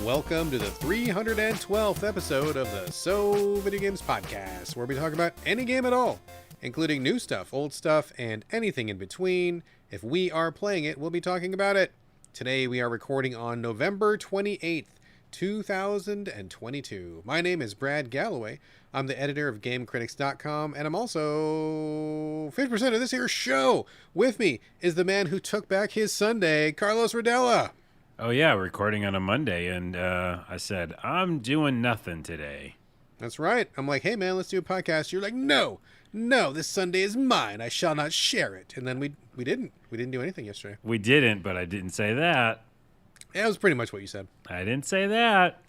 Welcome to the 312th episode of the Videogames podcast, where we talk about any game at all, including new stuff, old stuff, and anything in between. If we are playing it, we'll be talking about it. Today we are recording on November 28th, 2022. My name is Brad Galloway. I'm the editor of GameCritics.com, and I'm also 50% of this here show. With me is the man who took back his Sunday, Carlos Rodella. Oh, yeah, we're recording on a Monday, and I said, I'm doing nothing today. That's right. I'm like, hey, man, let's do a podcast. You're like, no, this Sunday is mine. I shall not share it. And then we didn't. We didn't do anything yesterday. We didn't, but I didn't say that. Yeah, that was pretty much what you said. I didn't say that.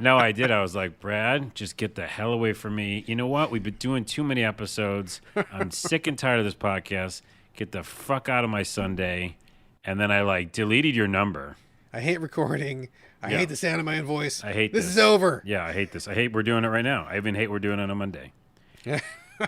No, I did. I was like, Brad, just get the hell away from me. You know what? We've been doing too many episodes. I'm sick and tired of this podcast. Get the fuck out of my Sunday. And then I deleted your number. I hate recording. I hate the sound of my own voice. I hate this. This is over. Yeah, I hate this. I hate we're doing it right now. I even hate we're doing it on a Monday.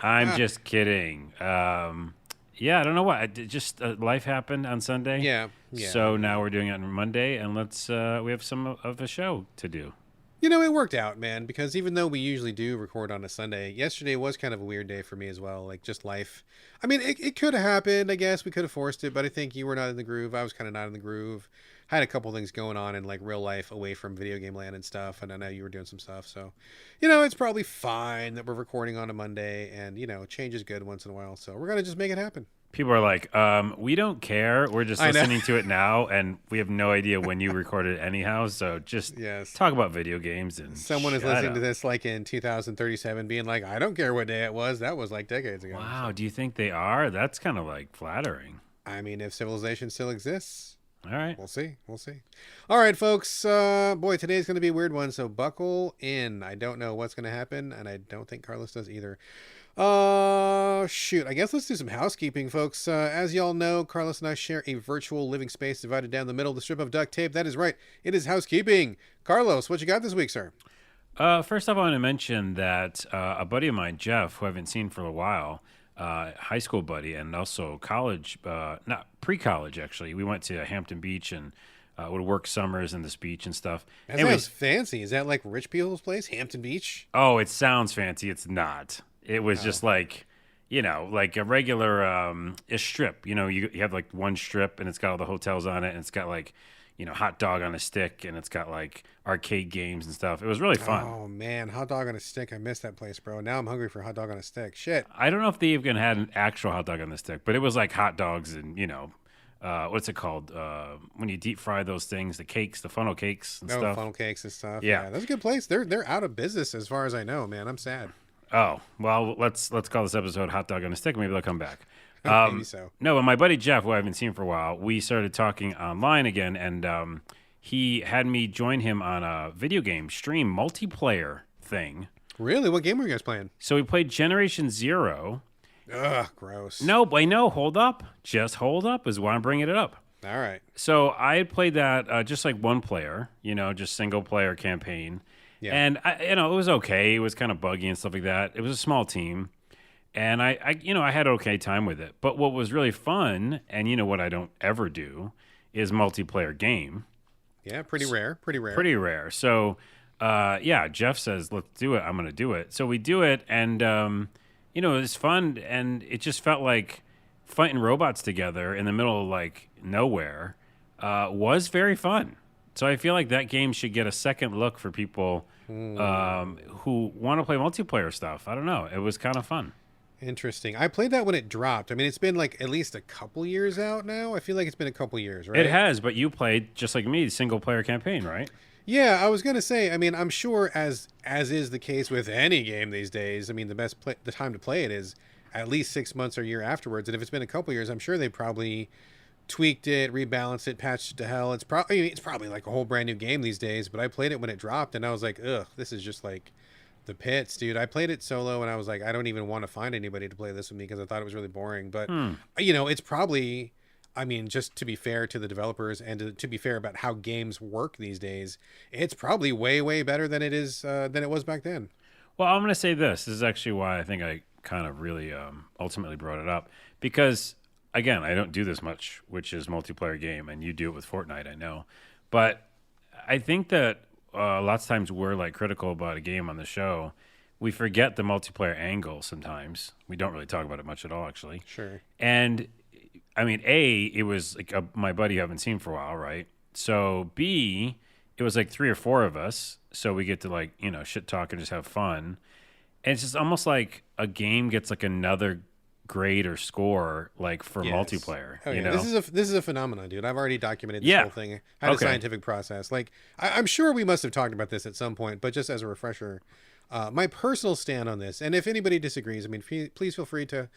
I'm just kidding. Yeah, I don't know what. Just life happened on Sunday. Yeah. So now we're doing it on Monday, and we have some of a show to do. You know, it worked out, man, because even though we usually do record on a Sunday, yesterday was kind of a weird day for me as well, just life. I mean, it could have happened, I guess. We could have forced it, but I think you were not in the groove. I was kind of not in the groove. I had a couple things going on in, real life away from video game land and stuff, and I know you were doing some stuff, so, it's probably fine that we're recording on a Monday, and, change is good once in a while, so we're going to just make it happen. People are like, we don't care. We're just listening to it now, and we have no idea when you recorded it anyhow. So just talk about video games. And someone is listening to this in 2037 being like, I don't care what day it was. That was decades ago. Wow. So. Do you think they are? That's kind of flattering. I mean, if civilization still exists. All right. We'll see. All right, folks. Boy, today's going to be a weird one, so buckle in. I don't know what's going to happen, and I don't think Carlos does either. Shoot. I guess let's do some housekeeping, folks. As y'all know, Carlos and I share a virtual living space divided down the middle with a strip of duct tape. That is right. It is housekeeping. Carlos, what you got this week, sir? First off, I want to mention that a buddy of mine, Jeff, who I haven't seen for a while, high school buddy, and also college, not pre-college, actually. We went to Hampton Beach and would work summers in this beach and stuff. That sounds fancy. Is that like rich people's place, Hampton Beach? Oh, it sounds fancy. It's not. It was just like a regular a strip. You have one strip, and it's got all the hotels on it, and it's got hot dog on a stick, and it's got arcade games and stuff. It was really fun. Oh man, hot dog on a stick. I missed that place, bro. Now I'm hungry for a hot dog on a stick. Shit. I don't know if they even had an actual hot dog on the stick, but it was like hot dogs and what's it called? When you deep fry those things, the cakes, the funnel cakes and stuff. Funnel cakes and stuff. Yeah, that's a good place. They're out of business as far as I know, man. I'm sad. Oh, well, let's call this episode Hot Dog on a Stick. Maybe they'll come back. Maybe so. No, but my buddy Jeff, who I haven't seen for a while, we started talking online again, and he had me join him on a video game stream multiplayer thing. Really? What game were you guys playing? So we played Generation Zero. Ugh, gross. No, hold up. Just hold up is why I'm bringing it up. All right. So I had played that just one player, just single player campaign. Yeah. And it was okay. It was kind of buggy and stuff like that. It was a small team, and I had an okay time with it. But what was really fun, and what I don't ever do, is multiplayer game. Yeah, pretty rare. So, Jeff says, let's do it. I'm going to do it. So we do it, and it was fun, and it just felt like fighting robots together in the middle of nowhere was very fun. So I feel like that game should get a second look for people who want to play multiplayer stuff. I don't know. It was kind of fun. Interesting. I played that when it dropped. I mean, it's been at least a couple years out now. I feel like it's been a couple years, right? It has, but you played, just like me, single player campaign, right? Yeah, I was going to say, I mean, I'm sure as is the case with any game these days, I mean, the time to play it is at least 6 months or a year afterwards. And if it's been a couple years, I'm sure they probably tweaked it, rebalanced it, patched it to hell. It's probably a whole brand new game these days, but I played it when it dropped, and I was like, ugh, this is just the pits, dude. I played it solo, and I was like, I don't even want to find anybody to play this with me because I thought it was really boring. But, it's probably, I mean, just to be fair to the developers and to be fair about how games work these days, it's probably way, way better than it was back then. Well, I'm going to say this. This is actually why I think I kind of really ultimately brought it up, because again, I don't do this much, which is multiplayer game, and you do it with Fortnite, I know. But I think that lots of times we're like critical about a game on the show. We forget the multiplayer angle sometimes. We don't really talk about it much at all, actually. Sure. And I mean, it was like my buddy I haven't seen for a while, right? So B, it was like 3 or 4 of us. So we get to like, shit talk and just have fun. And it's just almost like a game gets like another grade or score like for multiplayer. Oh, yeah. You know? This is a phenomenon, dude. I've already documented this Yeah. whole thing. Had a scientific process. Like I'm sure we must have talked about this at some point, but just as a refresher, my personal stand on this, and if anybody disagrees, I mean, please feel free to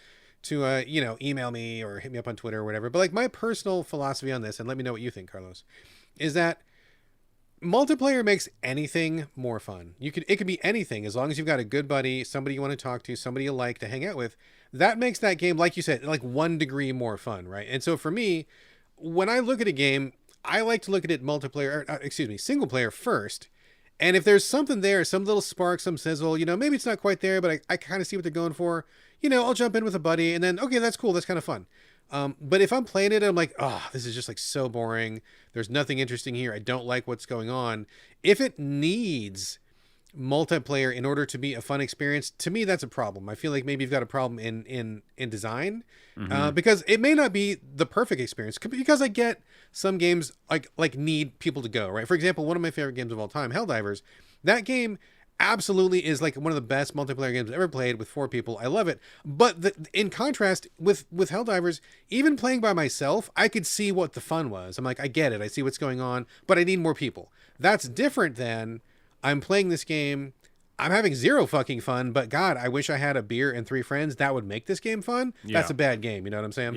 email me or hit me up on Twitter or whatever. But like my personal philosophy on this, and let me know what you think, Carlos, is that multiplayer makes anything more fun. It could be anything as long as you've got a good buddy, somebody you want to talk to, somebody you like to hang out with. That makes that game, like you said, like 1 degree more fun, right? And so for me, when I look at a game, I like to look at it single player first. And if there's something there, some little spark, some sizzle, maybe it's not quite there, but I kind of see what they're going for. I'll jump in with a buddy and then, okay, that's cool. That's kind of fun. But if I'm playing it, I'm like, oh, this is just like so boring. There's nothing interesting here. I don't like what's going on. If it needs multiplayer in order to be a fun experience, to me, that's a problem. I feel like maybe you've got a problem in design, because it may not be the perfect experience, because I get some games like need people to go, right? For example, one of my favorite games of all time, Helldivers, that game absolutely is like one of the best multiplayer games I've ever played with 4 people. I love it. But in contrast with Helldivers, even playing by myself, I could see what the fun was. I'm like, I get it. I see what's going on, but I need more people. That's different than I'm playing this game. I'm having 0 fucking fun, but God, I wish I had a beer and 3 friends. That would make this game fun. Yeah. That's a bad game. You know what I'm saying?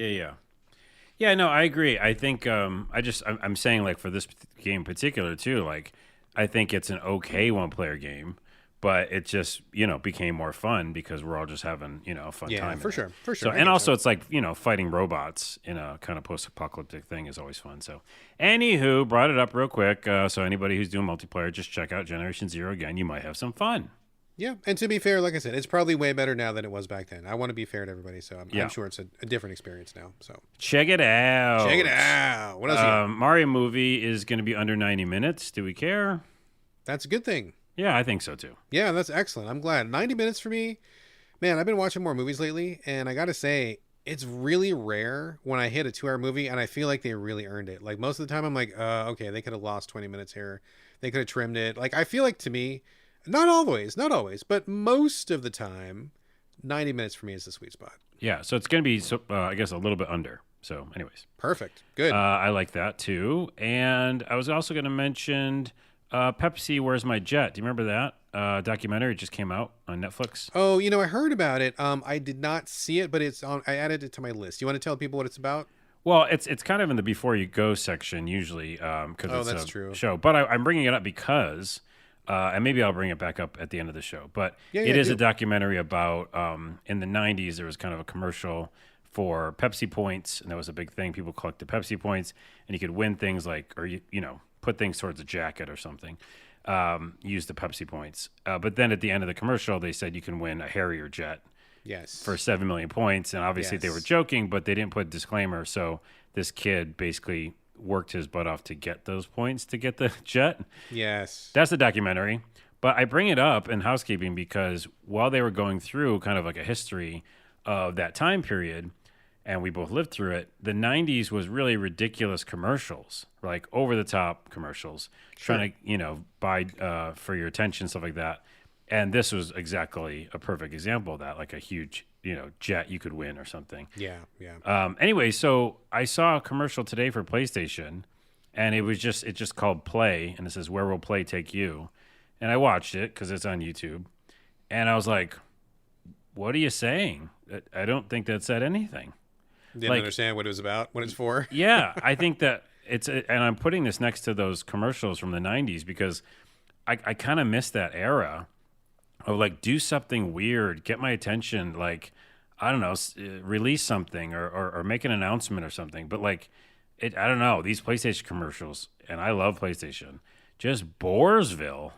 Yeah, no, I agree. I think I'm saying like for this game in particular too, like I think it's an okay 1-player game, but it just, became more fun because we're all just having, a fun time. For sure. So, and also it's like, fighting robots in a kind of post-apocalyptic thing is always fun. So, anywho, brought it up real quick. So anybody who's doing multiplayer, just check out Generation Zero again. You might have some fun. Yeah, and to be fair, like I said, it's probably way better now than it was back then. I want to be fair to everybody, so I'm sure it's a different experience now. So check it out. What else? Mario movie is going to be under 90 minutes. Do we care? That's a good thing. Yeah, I think so too. Yeah, that's excellent. I'm glad. 90 minutes for me. Man, I've been watching more movies lately, and I got to say, it's really rare when I hit a 2-hour movie and I feel like they really earned it. Like most of the time I'm like, okay, they could have lost 20 minutes here. They could have trimmed it. Like I feel like to me, not always, but most of the time, 90 minutes for me is the sweet spot. Yeah, so it's going to be, I guess, a little bit under. So anyways. Perfect. Good. I like that too. And I was also going to mention Pepsi, Where's My Jet? Do you remember that documentary? It just came out on Netflix. Oh, I heard about it. I did not see it, but it's on. I added it to my list. You want to tell people what it's about? Well, it's kind of in the Before You Go section usually because it's a show. But I'm bringing it up because, and maybe I'll bring it back up at the end of the show. But it is a documentary about in the 90s, there was kind of a commercial for Pepsi points, and that was a big thing. People collected Pepsi points, and you could win things like, or put things towards a jacket or something, use the Pepsi points. But then at the end of the commercial, they said you can win a Harrier jet for 7 million points. And obviously they were joking, but they didn't put a disclaimer. So this kid basically worked his butt off to get those points to get the jet. Yes. That's the documentary. But I bring it up in housekeeping because while they were going through kind of like a history of that time period, and we both lived through it, the 90s was really ridiculous commercials, like over-the-top commercials, trying to, buy for your attention, stuff like that. And this was exactly a perfect example of that, like a huge, jet you could win or something. Yeah. Anyway, so I saw a commercial today for PlayStation, and it just called Play, and it says, Where Will Play Take You? And I watched it because it's on YouTube, and I was like, what are you saying? I don't think that said anything. Didn't understand what it was about, what it's for. Yeah, I think that and I'm putting this next to those commercials from the 90s because I kind of miss that era of like, do something weird, get my attention, like, I don't know, release something or make an announcement or something. But like, I don't know, these PlayStation commercials, and I love PlayStation, just Boresville.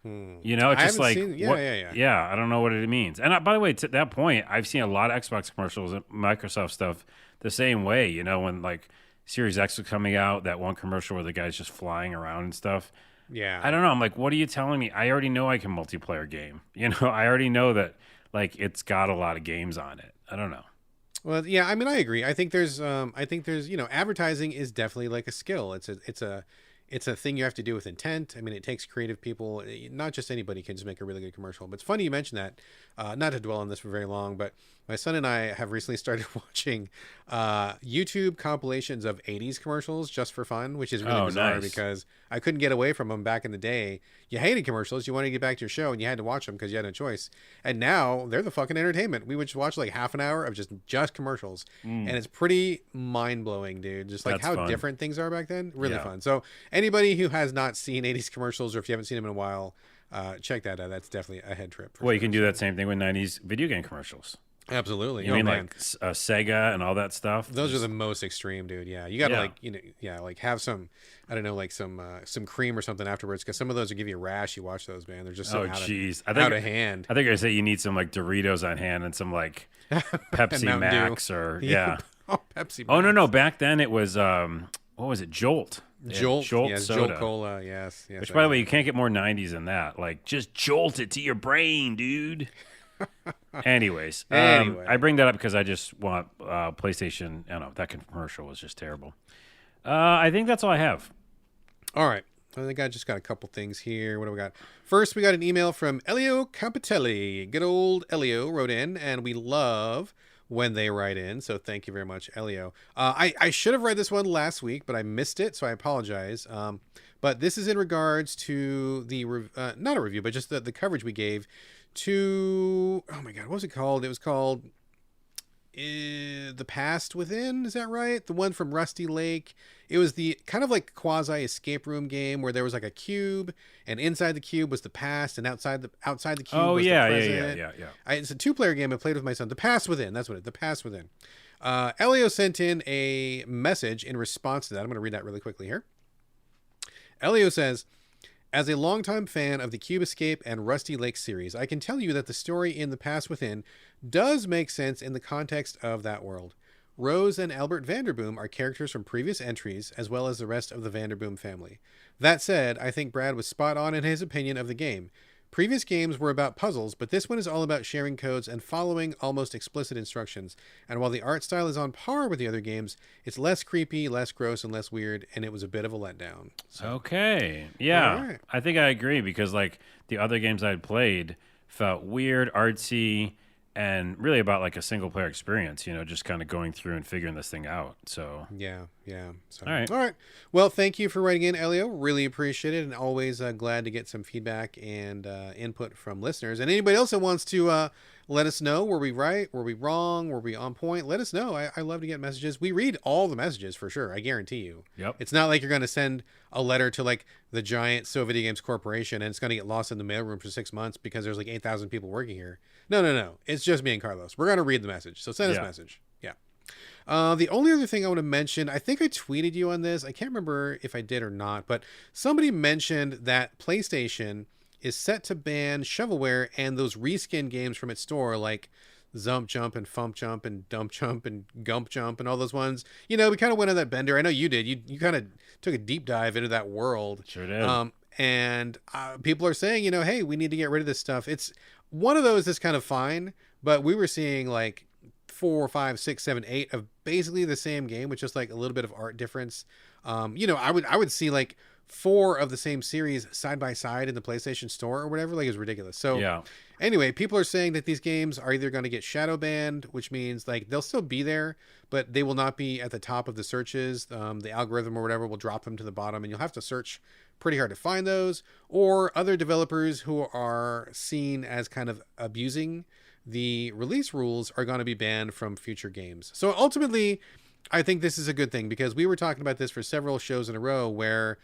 It's just like, yeah, I don't know what it means. And by the way, to that point, I've seen a lot of Xbox commercials and Microsoft stuff the same way, when like Series X was coming out, that one commercial where the guy's just flying around and stuff. Yeah. I don't know. I'm like, what are you telling me? I already know I can multiplayer game. I already know that like it's got a lot of games on it. I don't know. Well, yeah, I mean, I agree. I think there's, advertising is definitely like a skill. It's a thing you have to do with intent. I mean, it takes creative people. Not just anybody can just make a really good commercial. But it's funny you mentioned that. Not to dwell on this for very long, but my son and I have recently started watching YouTube compilations of 80s commercials just for fun, which is really bizarre nice. because I couldn't get away from them back in the day. You hated commercials. You wanted to get back to your show and you had to watch them because you had no choice. And now they're the fucking entertainment. We would just watch like half an hour of just commercials. And it's pretty mind blowing, dude. Just like That's how fun. different things are back then. Really Yeah. fun. So anybody who has not seen 80s commercials or if you haven't seen them in a while, check that out. That's definitely a head trip. Well, you can do that same thing with 90s video game commercials. Absolutely. You mean like Sega and all that stuff? Those are the most extreme, dude. Yeah, you got to Yeah. like have some, I don't know, like some cream or something afterwards because some of those will give you a rash. You watch those, man. They're just so out of hand. I think I say you need some like Doritos on hand and some like Pepsi Mountain Max Dew. or yeah. Oh, Pepsi. Oh no Max. no! Back then it was what was it? Jolt. They had Jolt, yes, soda. Jolt Cola, yes. Which, by the way, you can't get more 90s than that. Like, just jolt it to your brain, dude. Anyways, I bring that up because I just want PlayStation. I don't know, that commercial was just terrible. I think that's all I have. All right. I think I just got a couple things here. What do we got? First, we got an email from Elio Campitelli. Good old Elio wrote in, and we love when they write in. So thank you very much, Elio. I should have read this one last week, but I missed it, so I apologize. But this is in regards to the, not a review, but just the coverage we gave to, oh my God, what was it called? It was called The Past Within, is that right? The one from Rusty Lake. It was the kind of like quasi escape room game where there was like a cube, and inside the cube was the past, and outside the cube was the present. Yeah. It's a 2-player game I played with my son. The Past Within, that's what it. The Past Within. Elio sent in a message in response to that. I'm going to read that really quickly here. Elio says, as a longtime fan of the Cube Escape and Rusty Lake series, I can tell you that the story in The Past Within does make sense in the context of that world. Rose and Albert Vanderboom are characters from previous entries, as well as the rest of the Vanderboom family. That said, I think Brad was spot on in his opinion of the game. Previous games were about puzzles, but this one is all about sharing codes and following almost explicit instructions. And while the art style is on par with the other games, it's less creepy, less gross, and less weird, and it was a bit of a letdown. So, Okay. Yeah. right. I think I agree because like the other games I'd played felt weird, artsy, and really about like a single player experience, just kind of going through and figuring this thing out. So Yeah. So, All right. Well, thank you for writing in, Elio. Really appreciate it, and always glad to get some feedback and input from listeners. And anybody else that wants to let us know, were we right, were we wrong, were we on point? Let us know. I love to get messages. We read all the messages for sure. I guarantee you. Yep. It's not like you're going to send a letter to like the giant Video Games Corporation and it's going to get lost in the mailroom for 6 months because there's like 8,000 people working here. No. It's just me and Carlos. We're going to read the message. So send us a message. Yeah. The only other thing I want to mention, I think I tweeted you on this. I can't remember if I did or not, but somebody mentioned that PlayStation is set to ban shovelware and those reskin games from its store, like Zump Jump and Fump Jump and Dump Jump and Gump Jump and all those ones. We kind of went on that bender. I know you did. You kind of took a deep dive into that world. Sure did. And people are saying, hey, we need to get rid of this stuff. It's one of those that's kind of fine, but we were seeing like 4, 5, 6, 7, 8 of basically the same game with just like a little bit of art difference. I would see like 4 of the same series side by side in the PlayStation Store or whatever. Like, it's ridiculous. So anyway, people are saying that these games are either going to get shadow banned, which means like they'll still be there, but they will not be at the top of the searches. The algorithm or whatever will drop them to the bottom, and you'll have to search pretty hard to find those. Or other developers who are seen as kind of abusing the release rules are going to be banned from future games. So ultimately, I think this is a good thing because we were talking about this for several shows in a row where,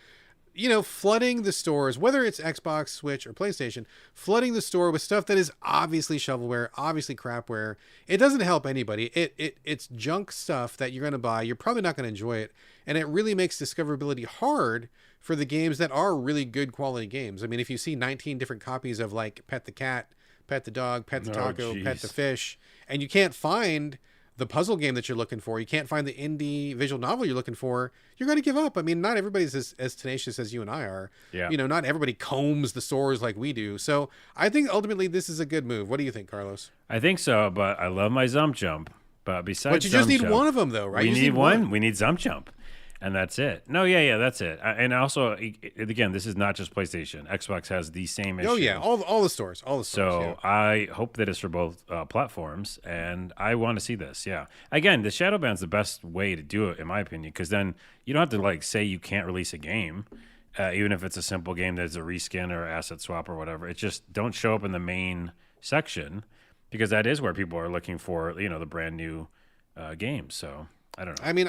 flooding the stores, whether it's Xbox, Switch, or PlayStation, flooding the store with stuff that is obviously shovelware, obviously crapware, it doesn't help anybody. It's junk stuff that you're going to buy. You're probably not going to enjoy it. And it really makes discoverability hard for the games that are really good quality games. I mean, if you see 19 different copies of like Pet the Cat, Pet the Dog, Pet the Taco, Pet the Fish, and you can't find the puzzle game that you're looking for, you can't find the indie visual novel you're looking for, you're going to give up. I mean, not everybody's as tenacious as you and I are. Yeah. You know, not everybody combs the stores like we do. So I think ultimately this is a good move. What do you think, Carlos? I think so, but I love my Zump Jump. But besides, But you just Zump need Jump, one of them, though, right? We You just need one. We need Zump Jump, and that's it. No, yeah, that's it. And also, again, this is not just PlayStation. Xbox has the same issue. Oh yeah, all the stores, So yeah. I hope that it's for both platforms, and I want to see this. Yeah. Again, the shadow ban's the best way to do it, in my opinion, because then you don't have to like say you can't release a game, even if it's a simple game that's a reskin or asset swap or whatever. It just don't show up in the main section, because that is where people are looking for, the brand new games. So I don't know. I mean,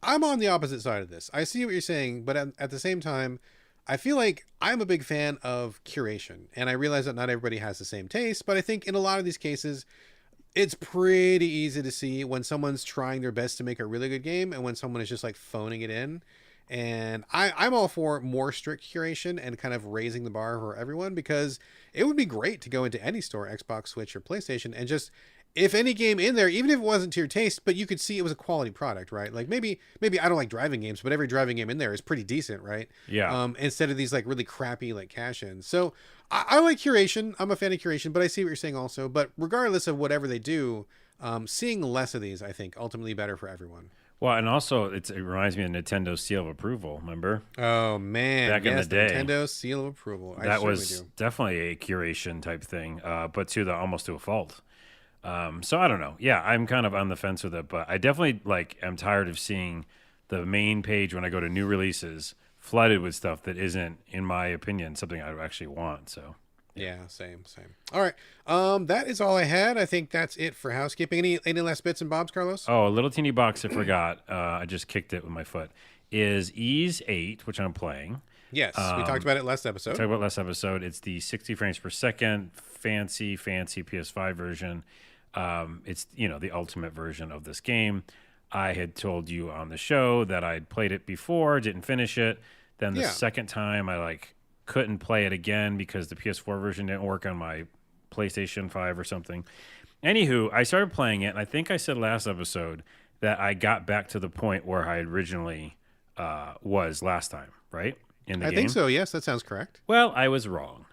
I'm on the opposite side of this. I see what you're saying, but at the same time, I feel like I'm a big fan of curation, and I realize that not everybody has the same taste, but I think in a lot of these cases, it's pretty easy to see when someone's trying their best to make a really good game and when someone is just like phoning it in. And I'm all for more strict curation and kind of raising the bar for everyone, because it would be great to go into any store, Xbox, Switch, or PlayStation, and just, if any game in there, even if it wasn't to your taste, but you could see it was a quality product, right? Like maybe I don't like driving games, but every driving game in there is pretty decent, right? Yeah. Instead of these like really crappy like cash-ins. So I like curation. I'm a fan of curation, but I see what you're saying also. But regardless of whatever they do, seeing less of these, I think, ultimately better for everyone. Well, and also it reminds me of Nintendo's seal of approval. Remember? Oh man, Back in the day, Nintendo seal of approval. That was definitely a curation type thing, but almost to a fault. So I don't know. Yeah, I'm kind of on the fence with it, but I definitely am tired of seeing the main page when I go to new releases flooded with stuff that isn't, in my opinion, something I actually want. So yeah, same. All right, that is all I had. I think that's it for housekeeping. Any last bits and bobs, Carlos? Oh, a little teeny box I forgot. I just kicked it with my foot. Is Ease 8, which I'm playing. Yes, we talked about it last episode. It's the 60 frames per second, fancy PS5 version. It's the ultimate version of this game. I had told you on the show that I'd played it before, didn't finish it. Then the second time I couldn't play it again because the PS4 version didn't work on my PlayStation 5 or something. Anywho, I started playing it, and I think I said last episode that I got back to the point where I originally was last time, right? In the game. I think so, yes, that sounds correct. Well, I was wrong,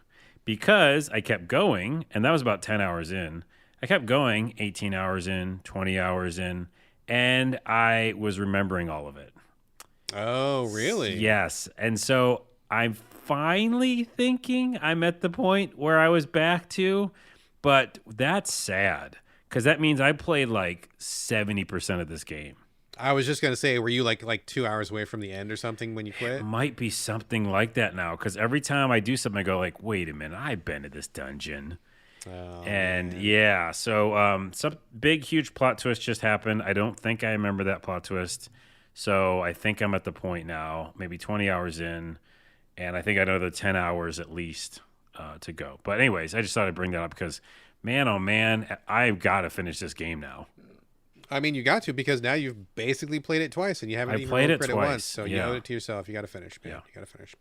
because I kept going, and that was about 10 hours in. I kept going, 18 hours in, 20 hours in, and I was remembering all of it. Oh, really? Yes. And so I'm finally thinking I'm at the point where I was back to, but that's sad, because that means I played 70% of this game. I was just going to say, were you like 2 hours away from the end or something when you quit? It might be something like that now, because every time I do something, I go wait a minute, I've been to this dungeon. Oh, and man. yeah, so some big, huge plot twist just happened. I don't think I remember that plot twist. So I think I'm at the point now, maybe 20 hours in, and I think I know the 10 hours at least to go. But anyways, I just thought I'd bring that up because, man, oh man, I've got to finish this game now. I mean, you got to, because now you've basically played it twice, and you haven't even played it credit twice. once. So you Yeah. owe it to yourself. You got to finish, man. Yeah. You got to finish.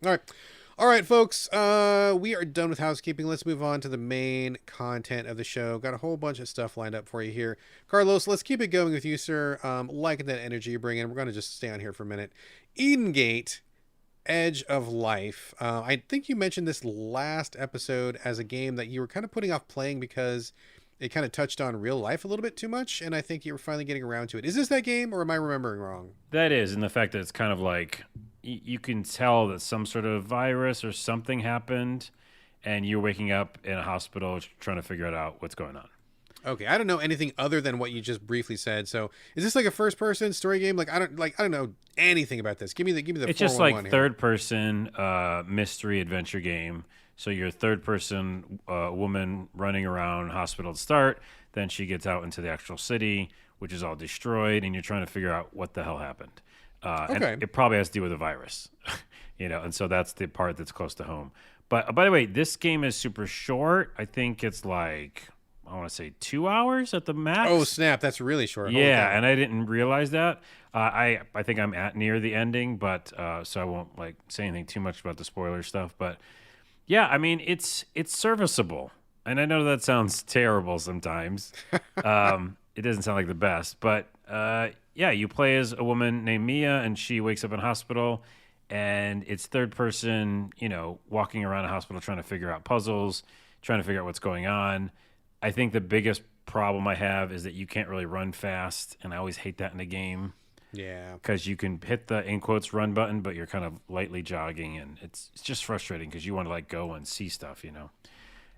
All right, folks. We are done with housekeeping. Let's move on to the main content of the show. Got a whole bunch of stuff lined up for you here, Carlos. Let's keep it going with you, sir. Liking that energy you bring in. We're going to just stay on here for a minute. Edengate, Edge of Life. I think you mentioned this last episode as a game that you were kind of putting off playing because it kind of touched on real life a little bit too much, and I think you were finally getting around to it. Is this that game, or am I remembering wrong? That is, and the fact that it's kind of you can tell that some sort of virus or something happened, and you're waking up in a hospital trying to figure out what's going on. Okay, I don't know anything other than what you just briefly said. So, is this like a first-person story game? I don't know anything about this. Give me the. It's just like third-person mystery adventure game. So you're a third-person woman running around hospital to start. Then she gets out into the actual city, which is all destroyed, and you're trying to figure out what the hell happened. Okay. And it probably has to do with a virus, and so that's the part that's close to home. But by the way, this game is super short. I think it's I want to say 2 hours at the max. Oh, snap. That's really short. Yeah, and I didn't realize that. I think I'm near the ending, but so I won't say anything too much about the spoiler stuff. But yeah, I mean, it's serviceable. And I know that sounds terrible sometimes. it doesn't sound like the best, but yeah, you play as a woman named Mia, and she wakes up in a hospital, and it's third person, walking around a hospital trying to figure out puzzles, trying to figure out what's going on. I think the biggest problem I have is that you can't really run fast, and I always hate that in a game Yeah. because you can hit the in quotes run button, but you're kind of lightly jogging, and it's just frustrating because you want to like go and see stuff.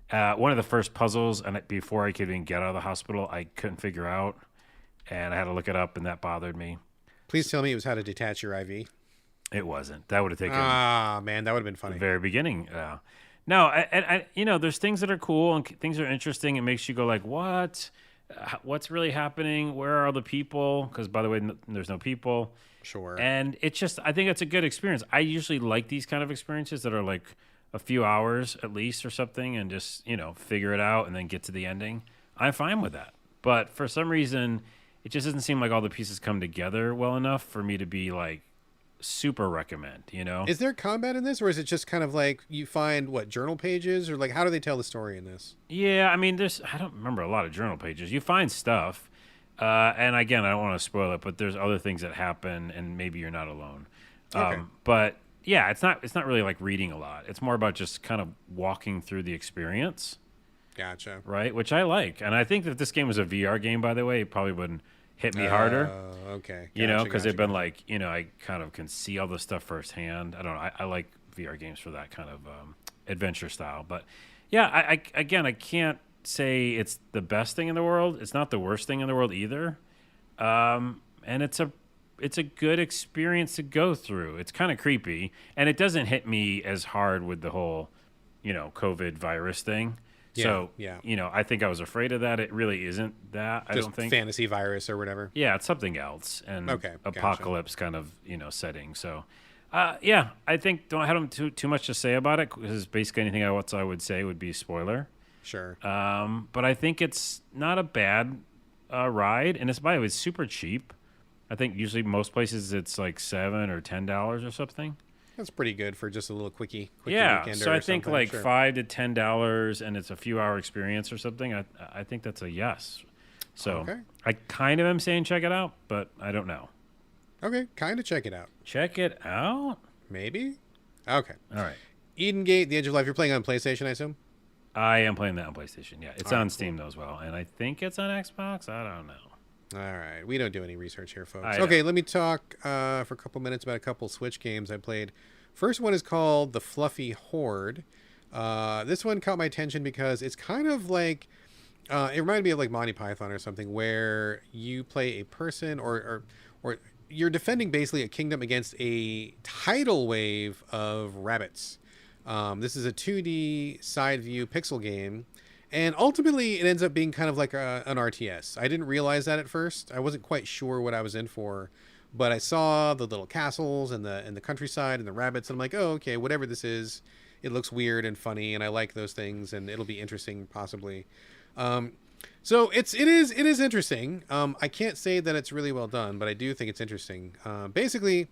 One of the first puzzles, and before I could even get out of the hospital, I couldn't figure out, and I had to look it up, and that bothered me. Please tell me it was how to detach your IV. It wasn't. That would have taken Ah, man, that would have been the funny. very beginning. No, there's things that are cool and things that are interesting. It makes you go like, what? What's really happening? Where are all the people? Because by the way, there's no people. Sure. And it's just, I think it's a good experience. I usually like these kind of experiences that are like a few hours at least or something, and just figure it out and then get to the ending. I'm fine with that. But for some reason, it just doesn't seem like all the pieces come together well enough for me to be like super recommend. Is there combat in this, or is it just kind of like you find journal pages, or like how do they tell the story in this? Yeah, I mean, I don't remember a lot of journal pages. You find stuff, and again, I don't want to spoil it, but there's other things that happen, and maybe you're not alone. Okay. But yeah, it's not really like reading a lot. It's more about just kind of walking through the experience, Gotcha. right? Which I like, and I think that if this game was a VR game, by the way, it probably wouldn't hit me harder. Okay. Because they've been like, I kind of can see all this stuff firsthand. I don't know. I like VR games for that kind of adventure style. But yeah, I can't say it's the best thing in the world. It's not the worst thing in the world either. And it's a good experience to go through. It's kind of creepy, and it doesn't hit me as hard with the whole, COVID virus thing. So, yeah. I think I was afraid of that. It really isn't that, I don't think. Fantasy virus or whatever. Yeah, it's something else. And Okay, gotcha. apocalypse kind of, setting. So, yeah, I think don't have too much to say about it, because basically anything else I would say would be a spoiler. Sure. But I think it's not a bad ride. And by the way, it's super cheap. I think usually most places it's like $7 or $10 or something. That's pretty good for just a little quickie Yeah, weekender so I or think something. like Sure. $5 to $10, and it's a few hour experience or something. I think that's a yes. So Okay. I kind of am saying check it out, but I don't know. Okay, kind of check it out. Check it out. Maybe? Okay. All right, Edengate, The Edge of Life. You're playing on PlayStation, I assume? I am playing that on PlayStation. Yeah, it's All right, on Steam though as well, and I think it's on Xbox. I don't know. All right. We don't do any research here, folks. I Okay, know. let me talk for a couple minutes about a couple Switch games I played. First one is called The Fluffy Horde. This one caught my attention because it's kind of like... it reminded me of like Monty Python or something, where you play a person or you're defending basically a kingdom against a tidal wave of rabbits. This is a 2D side view pixel game, and ultimately it ends up being kind of like an RTS. I didn't realize that at first. I wasn't quite sure what I was in for, but I saw the little castles and the countryside and the rabbits, and I'm like, oh, okay, whatever this is, it looks weird and funny, and I like those things, and it'll be interesting possibly. So it is interesting. I can't say that it's really well done, but I do think it's interesting. Basically,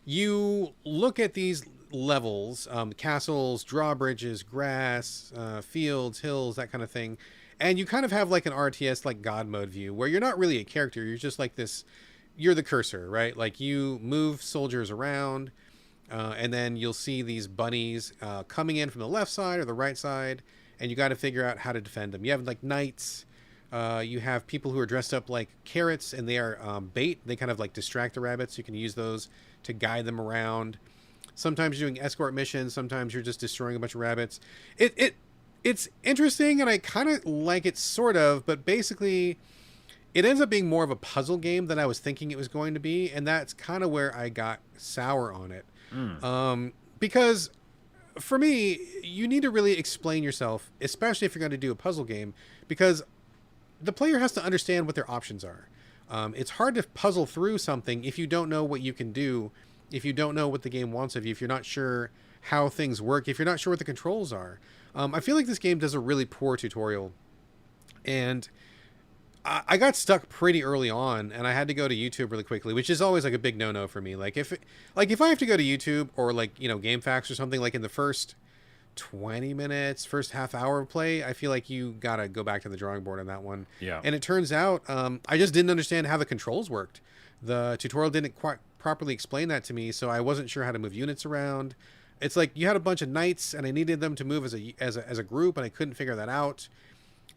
you look at these levels, castles, drawbridges, grass, fields, hills, that kind of thing, and you kind of have like an RTS, like God mode view, where you're not really a character. You're just like this. You're the cursor, right? Like you move soldiers around, and then you'll see these bunnies coming in from the left side or the right side, and you got to figure out how to defend them. You have like knights. You have people who are dressed up like carrots, and they are bait. They kind of like distract the rabbits. You can use those to guide them around. Sometimes you're doing escort missions. Sometimes you're just destroying a bunch of rabbits. It's interesting, and I kind of like it sort of, but basically it ends up being more of a puzzle game than I was thinking it was going to be, and that's kind of where I got sour on it. Because for me, you need to really explain yourself, especially if you're going to do a puzzle game, because the player has to understand what their options are. It's hard to puzzle through something if you don't know what you can do, if you don't know what the game wants of you, if you're not sure how things work, if you're not sure what the controls are. I feel like this game does a really poor tutorial, and I got stuck pretty early on, and I had to go to YouTube really quickly, which is always like a big no-no for me. Like if I have to go to YouTube or like GameFAQs or something, like in the first 20 minutes, first half hour of play, I feel like you gotta go back to the drawing board on that one. Yeah. And it turns out I just didn't understand how the controls worked. The tutorial didn't quite properly explain that to me, so I wasn't sure how to move units around. It's like you had a bunch of knights, and I needed them to move as a group, and I couldn't figure that out.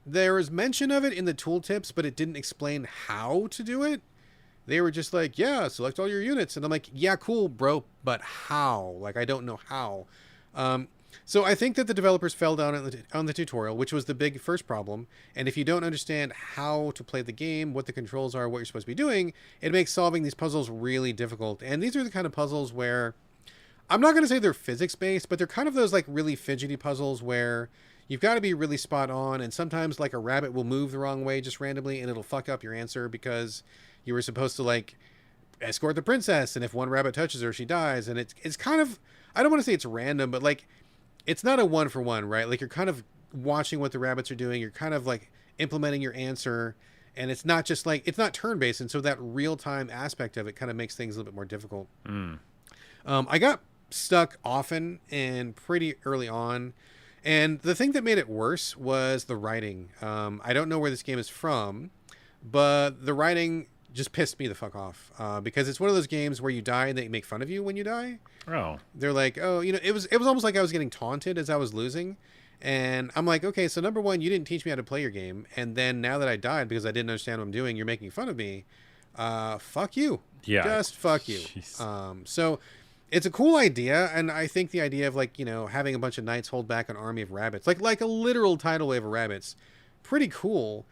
There was mention of it in the tooltips, but it didn't explain how to do it. They were just like, yeah, select all your units. And I'm like, yeah, cool, bro, but how? Like, I don't know how. So I think that the developers fell down on the tutorial, which was the big first problem. And if you don't understand how to play the game, what the controls are, what you're supposed to be doing, it makes solving these puzzles really difficult. And these are the kind of puzzles where, I'm not going to say they're physics-based, but they're kind of those like really fidgety puzzles where you've got to be really spot on, and sometimes like a rabbit will move the wrong way just randomly, and it'll fuck up your answer because you were supposed to like escort the princess, and if one rabbit touches her, she dies. And it's kind of, I don't want to say it's random, but like it's not a one for one, right? Like you're kind of watching what the rabbits are doing, you're kind of like implementing your answer, and it's not just like, it's not turn based, and so that real time aspect of it kind of makes things a little bit more difficult. I got stuck often and pretty early on. And the thing that made it worse was the writing. I don't know where this game is from, but the writing just pissed me the fuck off because it's one of those games where you die and they make fun of you when you die. Oh. They're like, oh, you know, it was almost like I was getting taunted as I was losing. And I'm like, okay, so number one, you didn't teach me how to play your game. And then now that I died because I didn't understand what I'm doing, you're making fun of me. Fuck you. Yeah. Just fuck you. So it's a cool idea, and I think the idea of like, you know, having a bunch of knights hold back an army of rabbits, like a literal tidal wave of rabbits, pretty cool.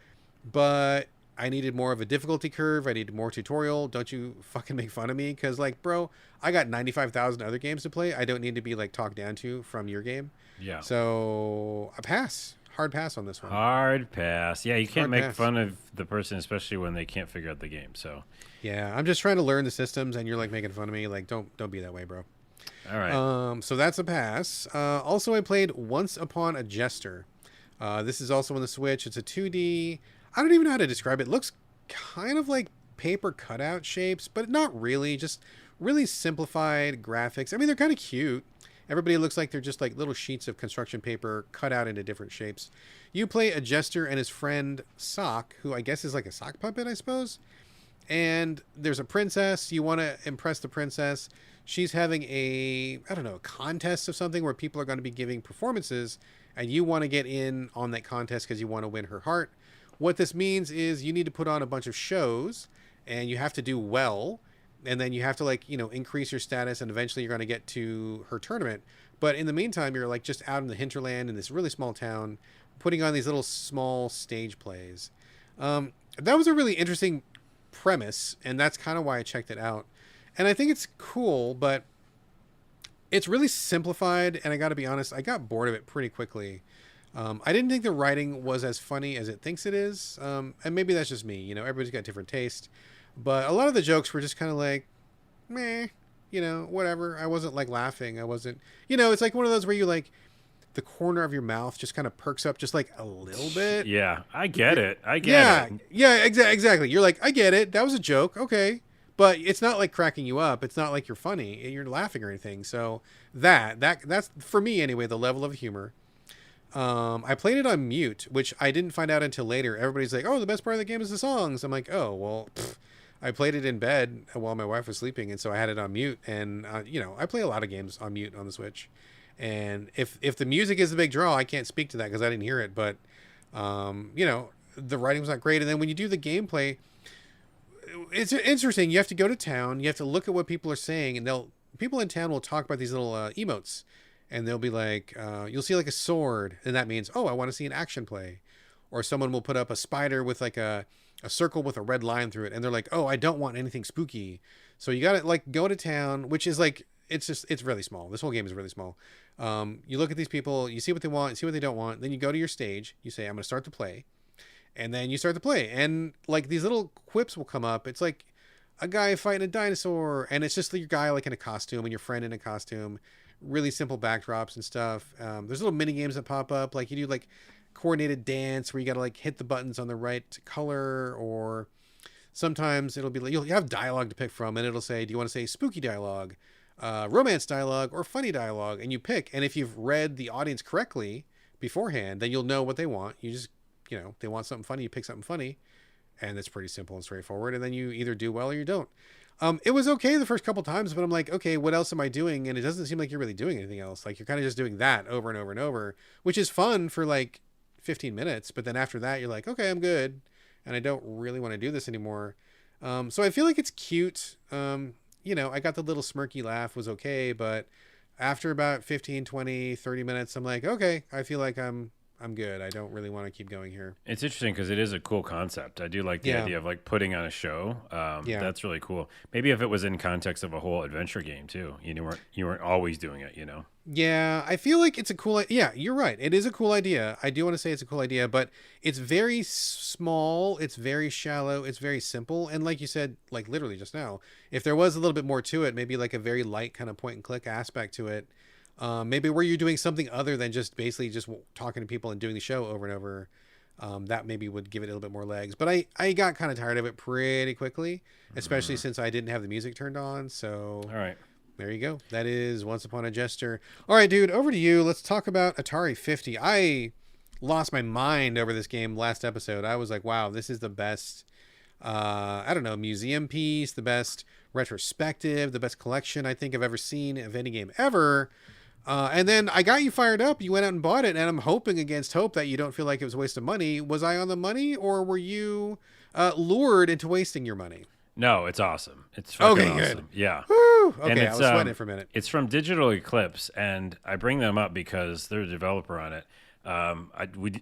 But I needed more of a difficulty curve. I needed more tutorial. Don't you fucking make fun of me, because like, bro, I got 95,000 other games to play. I don't need to be like talked down to from your game. Yeah. So a pass. Hard pass on this one. Hard pass. Yeah, you can't Hard make pass. fun of the person, especially when they can't figure out the game. So Yeah, I'm just trying to learn the systems, and you're like making fun of me. Like, don't be that way, bro. all right. So that's a pass. Also, I played Once Upon a Jester. This is also on the Switch. It's a 2D. I don't even know how to describe it. It looks kind of like paper cutout shapes, but not really. Just really simplified graphics. I mean, they're kind of cute. Everybody looks like they're just like little sheets of construction paper cut out into different shapes. You play a jester and his friend Sock, who I guess is like a sock puppet, I suppose. And there's a princess. You want to impress the princess. She's having a contest of something where people are going to be giving performances, and you want to get in on that contest because you want to win her heart. What this means is you need to put on a bunch of shows, and you have to do well, and then you have to like, you know, increase your status, and eventually you're going to get to her tournament. But in the meantime, you're like just out in the hinterland in this really small town, putting on these little small stage plays. That was a really interesting premise, and that's kind of why I checked it out. And I think it's cool, but it's really simplified, and I got to be honest, I got bored of it pretty quickly. I didn't think the writing was as funny as it thinks it is, and maybe that's just me. You know, everybody's got different taste, but a lot of the jokes were just kind of like, meh, you know, whatever. I wasn't like laughing. I wasn't, you know, it's like one of those where you like the corner of your mouth just kind of perks up just like a little bit. Yeah, I get it. I get it. Yeah, exactly. You're like, I get it. That was a joke. Okay. But it's not like cracking you up. It's not like you're funny. You're laughing or anything. So that's for me anyway, the level of humor. I played it on mute, which I didn't find out until later. Everybody's like, oh, the best part of the game is the songs. I'm like, oh, well, I played it in bed while my wife was sleeping, and so I had it on mute. And, you know, I play a lot of games on mute on the Switch. And if the music is the big draw, I can't speak to that because I didn't hear it. But, you know, the writing was not great. And then when you do the gameplay, it's interesting. You have to go to town. You have to look at what people are saying, and people in town will talk about these little emotes. And they'll be like, you'll see like a sword, and that means, oh, I want to see an action play. Or someone will put up a spider with like a circle with a red line through it, and they're like, oh, I don't want anything spooky. So you got to like go to town, which is like, it's really small. This whole game is really small. You look at these people, you see what they want, you see what they don't want. Then you go to your stage, you say, I'm going to start the play. And then you start to play. And like these little quips will come up. It's like a guy fighting a dinosaur, and it's just your guy like in a costume and your friend in a costume. Really simple backdrops and stuff. There's little mini games that pop up, like you do like coordinated dance where you got to like hit the buttons on the right color, or sometimes it'll be like you'll have dialogue to pick from, and it'll say, do you want to say spooky dialogue, romance dialogue or funny dialogue, and you pick. And if you've read the audience correctly beforehand, then you'll know what they want. You just, they want something funny, you pick something funny, and it's pretty simple and straightforward. And then you either do well or you don't. It was okay the first couple times, but I'm like, okay, what else am I doing? And it doesn't seem like you're really doing anything else. Like, you're kind of just doing that over and over and over, which is fun for like 15 minutes. But then after that, you're like, okay, I'm good. And I don't really want to do this anymore. So I feel like it's cute. I got the little smirky laugh was okay. But after about 15, 20, 30 minutes, I'm like, okay, I feel like I'm good. I don't really want to keep going here. It's interesting because it is a cool concept. I do like the idea of like putting on a show. That's really cool. Maybe if it was in context of a whole adventure game too. You weren't always doing it. Yeah, I feel like it's a cool. Yeah, you're right. It is a cool idea. I do want to say it's a cool idea, but it's very small. It's very shallow. It's very simple. And like you said, like literally just now, if there was a little bit more to it, maybe like a very light kind of point and click aspect to it. Maybe where you're doing something other than just basically just talking to people and doing the show over and over. That maybe would give it a little bit more legs. But I got kind of tired of it pretty quickly, especially since I didn't have the music turned on. So all right, there you go. That is Once Upon a Jester. All right, dude, over to you. Let's talk about Atari 50. I lost my mind over this game last episode. I was like, wow, this is the best, I don't know, museum piece, the best retrospective, the best collection I think I've ever seen of any game ever. And then I got you fired up. You went out and bought it, and I'm hoping against hope that you don't feel like it was a waste of money. Was I on the money, or were you lured into wasting your money? No, it's awesome. It's fucking awesome. Good. Yeah. Woo! Okay, I was sweating it for a minute. It's from Digital Eclipse, and I bring them up because they're a developer on it.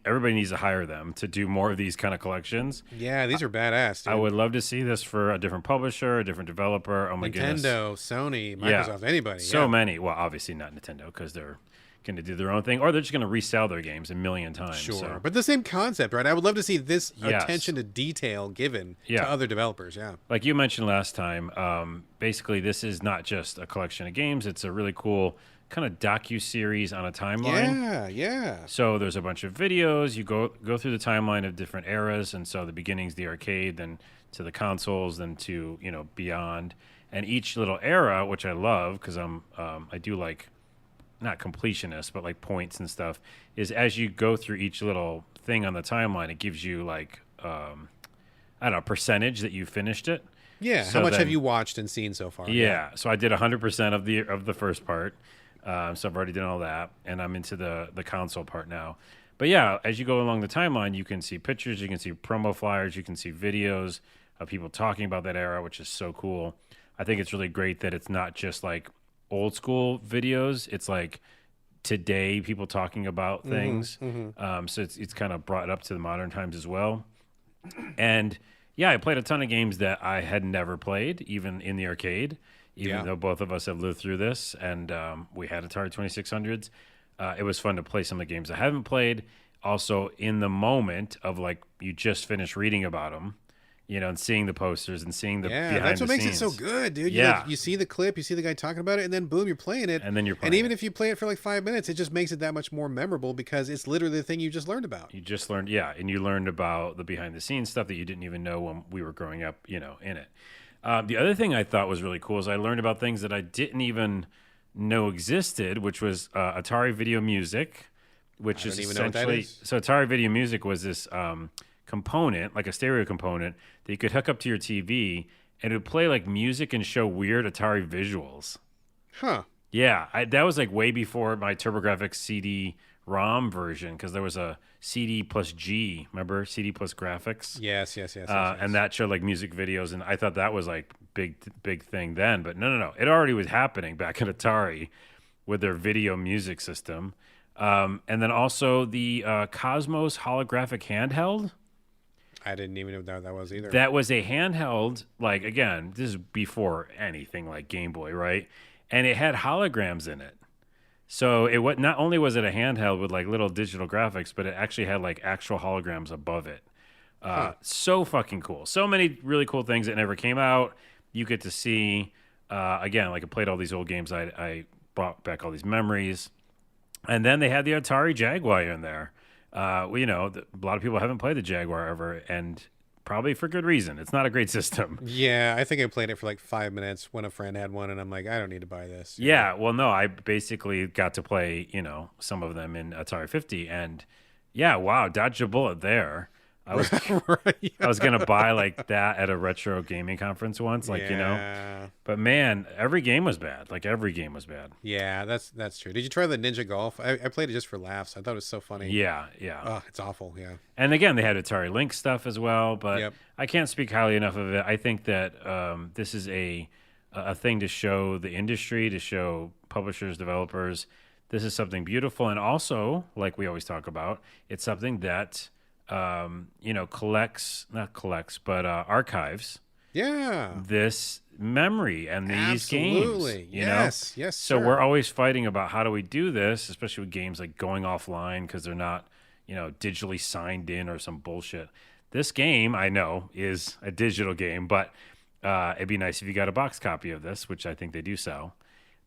Everybody needs to hire them to do more of these kind of collections. Yeah, these are badass, dude. I would love to see this for a different publisher, a different developer. Oh my goodness. Nintendo, Sony, Microsoft, anybody. So many. Well, obviously not Nintendo because they're going to do their own thing, or they're just going to resell their games a million times. Sure, so. But the same concept, right? I would love to see this attention to detail given to other developers. Yeah, like you mentioned last time. Basically, this is not just a collection of games; it's a really cool kind of docu-series on a timeline. Yeah. So there's a bunch of videos. You go through the timeline of different eras, and so the beginning's the arcade, then to the consoles, then to beyond, and each little era, which I love because I do like. Not completionist, but like points and stuff, is as you go through each little thing on the timeline, it gives you like, I don't know, percentage that you finished it. Yeah. So how much have you watched and seen so far? Yeah. So I did 100% of the first part. So I've already done all that, and I'm into the console part now. But yeah, as you go along the timeline, you can see pictures, you can see promo flyers, you can see videos of people talking about that era, which is so cool. I think it's really great that it's not just like old school videos. It's like today people talking about things. So it's kind of brought up to the modern times as well. And yeah, I played a ton of games that I had never played, even in the arcade, though both of us have lived through this. And we had Atari 2600s. It was fun to play some of the games I haven't played. Also, in the moment of like, you just finished reading about them, and seeing the posters and seeing the behind the scenes. That's what makes it so good, dude. You see the clip, you see the guy talking about it, and then boom, you're playing it. And then you're playing And even if you play it for like 5 minutes, it just makes it that much more memorable because it's literally the thing you just learned about. You just learned, and you learned about the behind the scenes stuff that you didn't even know when we were growing up, in it. The other thing I thought was really cool is I learned about things that I didn't even know existed, which was Atari Video Music, which is essentially... So Atari Video Music was this... component, like a stereo component that you could hook up to your TV, and it would play like music and show weird Atari visuals. Huh. Yeah, that was like way before my TurboGrafx CD-ROM version, because there was a CD plus G, remember? CD plus graphics? Yes. And that showed like music videos, and I thought that was like big thing then, but no. It already was happening back at Atari with their video music system. And then also the Cosmos holographic handheld. I didn't even know what that was either. That was a handheld, like, again, this is before anything like Game Boy, right? And it had holograms in it. So not only was it a handheld with like little digital graphics, but it actually had like actual holograms above it. So fucking cool. So many really cool things that never came out. You get to see, again, like I played all these old games. I brought back all these memories. And then they had the Atari Jaguar in there. A lot of people haven't played the Jaguar ever, and probably for good reason. It's not a great system. Yeah, I think I played it for like 5 minutes when a friend had one, and I'm like, I don't need to buy this. Yeah, well, no, I basically got to play, some of them in Atari 50, and yeah, wow, dodged a bullet there. I was Right. I was gonna buy like that at a retro gaming conference once, Yeah. but man, every game was bad. Like every game was bad. Yeah, that's true. Did you try the Ninja Golf? I played it just for laughs. I thought it was so funny. Yeah, yeah. Oh, it's awful. Yeah. And again, they had Atari Lynx stuff as well, but Yep. I can't speak highly enough of it. I think that this is a thing to show the industry, to show publishers, developers. This is something beautiful, and also, like we always talk about, it's something that archives Yeah. this memory and these Absolutely. games. Yes. Yes. So sir. we're always fighting about how do we do this, especially with games like going offline because they're not, digitally signed in or some bullshit. This game, I know, is a digital game, but it'd be nice if you got a box copy of this, which I think they do sell.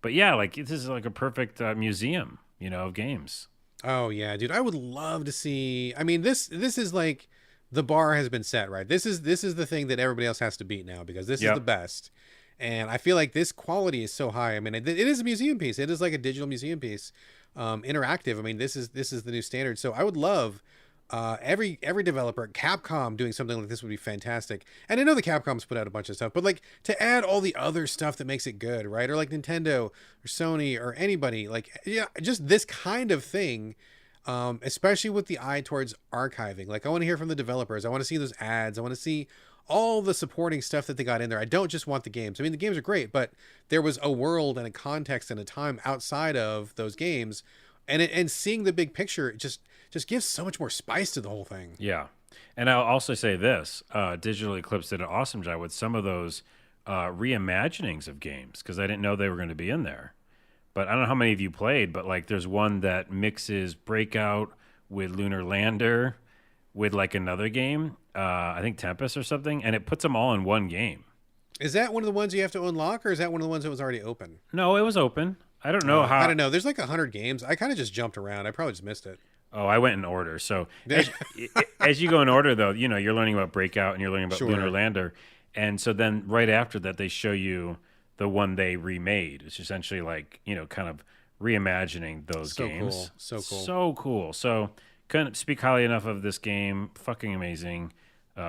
But yeah, like this is like a perfect museum, of games. Oh yeah, dude. I would love to see. I mean, this is like the bar has been set, right? This is the thing that everybody else has to beat now because this is the best. And I feel like this quality is so high. I mean, it is a museum piece. It is like a digital museum piece, interactive. I mean, this is the new standard. So I would love every developer, Capcom doing something like this would be fantastic. And I know the Capcom's put out a bunch of stuff, but like to add all the other stuff that makes it good, right? Or like Nintendo or Sony or anybody, like just this kind of thing. Especially with the eye towards archiving. Like I want to hear from the developers. I want to see those ads. I want to see all the supporting stuff that they got in there. I don't just want the games. I mean, the games are great, but there was a world and a context and a time outside of those games, and seeing the big picture just gives so much more spice to the whole thing. Yeah. And I'll also say this, Digital Eclipse did an awesome job with some of those reimaginings of games because I didn't know they were going to be in there. But I don't know how many of you played, but like there's one that mixes Breakout with Lunar Lander with like another game, I think Tempest or something, and it puts them all in one game. Is that one of the ones you have to unlock, or is that one of the ones that was already open? No, it was open. I don't know how. I don't know. There's like 100 games. I kind of just jumped around. I probably just missed it. Oh, I went in order. So as you go in order, though, you're learning about Breakout and you're learning about Lunar Lander. And so then right after that, they show you the one they remade. It's essentially like, kind of reimagining those games. So cool. So cool. So couldn't speak highly enough of this game. Fucking amazing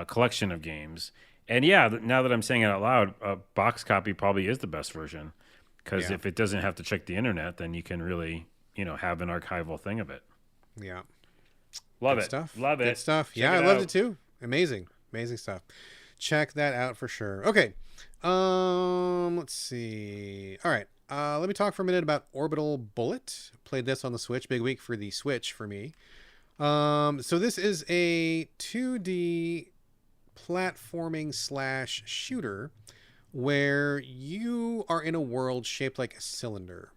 collection of games. And yeah, now that I'm saying it out loud, a box copy probably is the best version. Because if it doesn't have to check the internet, then you can really, have an archival thing of it. Yeah. Love Good it. Stuff. Love it. Good stuff. Check Yeah, I it loved out. it too. Amazing. Amazing stuff. Check that out for sure. Okay. Let's see. All right. Let me talk for a minute about Orbital Bullet. Played this on the Switch. Big week for the Switch for me. So this is a 2D platforming / shooter where you are in a world shaped like a cylinder.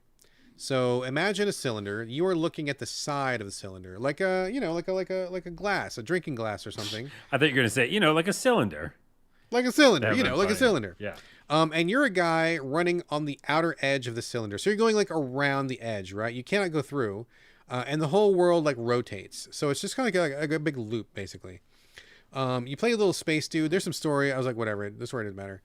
So imagine a cylinder. You are looking at the side of the cylinder, like a glass, a drinking glass or something. I thought you were going to say, like a cylinder. Like a cylinder, That like a funny. cylinder. Yeah. And you're a guy running on the outer edge of the cylinder. So you're going like around the edge, right? You cannot go through. And the whole world like rotates. So it's just kind of like a big loop, basically. You play a little space dude. There's some story. I was like, whatever. The story doesn't matter.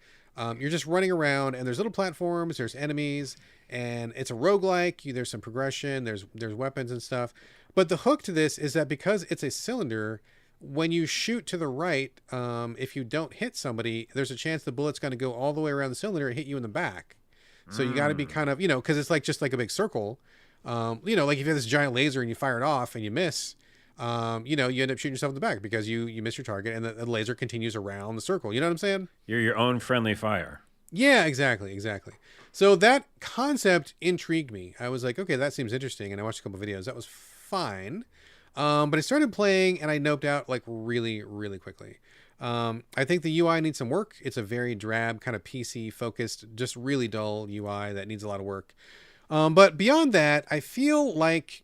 You're just running around, and there's little platforms. There's enemies, and it's a roguelike. There's some progression. There's weapons and stuff. But the hook to this is that because it's a cylinder, when you shoot to the right, if you don't hit somebody, there's a chance the bullet's going to go all the way around the cylinder and hit you in the back. So you got to be kind of, because it's like just like a big circle. Like if you have this giant laser and you fire it off and you miss, you end up shooting yourself in the back because you miss your target and the laser continues around the circle. You know what I'm saying? You're your own friendly fire. Yeah, exactly. So that concept intrigued me. I was like, okay, that seems interesting. And I watched a couple videos. That was fine. But I started playing and I noped out like really, really quickly. I think the UI needs some work. It's a very drab kind of PC focused, just really dull UI that needs a lot of work. But beyond that, I feel like